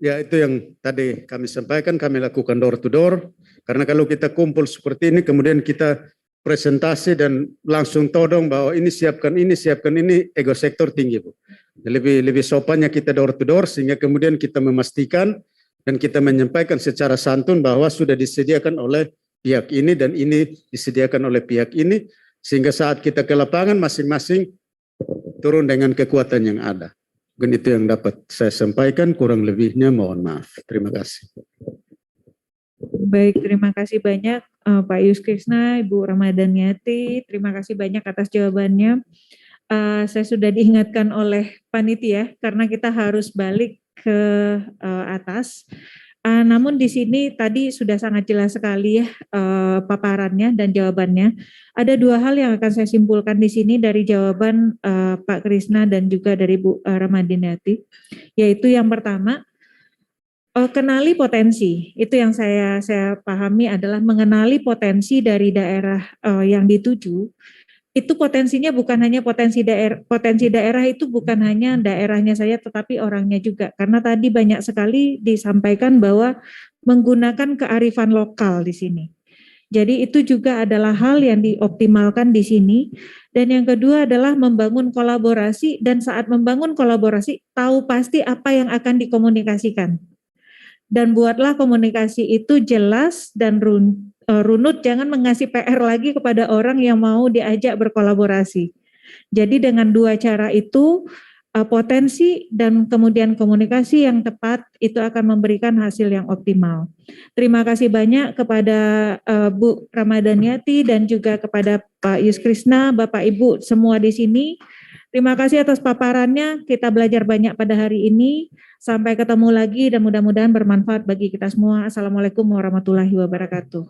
Ya itu yang tadi kami sampaikan, kami lakukan door to door. Karena kalau kita kumpul seperti ini, kemudian kita presentasi dan langsung todong bahwa ini, siapkan ini, ego sektor tinggi, Bu. Lebih sopannya kita door to door, sehingga kemudian kita memastikan dan kita menyampaikan secara santun bahwa sudah disediakan oleh pihak ini dan ini disediakan oleh pihak ini, sehingga saat kita ke lapangan masing-masing turun dengan kekuatan yang ada. Dan itu yang dapat saya sampaikan, kurang lebihnya mohon maaf. Terima kasih. Baik, terima kasih banyak Pak Yuskrisna, Ibu Ramadhaniati, terima kasih banyak atas jawabannya. Saya sudah diingatkan oleh panitia karena kita harus balik ke atas. Namun di sini tadi sudah sangat jelas sekali ya paparannya dan jawabannya. Ada dua hal yang akan saya simpulkan di sini dari jawaban Pak Krisna dan juga dari Bu Ramadhaniati, yaitu yang pertama, kenali potensi. Itu yang saya pahami adalah mengenali potensi dari daerah yang dituju. Itu potensinya bukan hanya potensi daerah itu bukan hanya daerahnya saja tetapi orangnya juga. Karena tadi banyak sekali disampaikan bahwa menggunakan kearifan lokal di sini. Jadi itu juga adalah hal yang dioptimalkan di sini. Dan yang kedua adalah membangun kolaborasi, dan saat membangun kolaborasi tahu pasti apa yang akan dikomunikasikan. Dan buatlah komunikasi itu jelas dan runut, jangan mengasih PR lagi kepada orang yang mau diajak berkolaborasi. Jadi dengan dua cara itu, potensi dan kemudian komunikasi yang tepat itu akan memberikan hasil yang optimal. Terima kasih banyak kepada Bu Ramadhaniati dan juga kepada Pak Yuskrisna, Bapak Ibu semua di sini. Terima kasih atas paparannya, kita belajar banyak pada hari ini. Sampai ketemu lagi dan mudah-mudahan bermanfaat bagi kita semua. Assalamualaikum warahmatullahi wabarakatuh.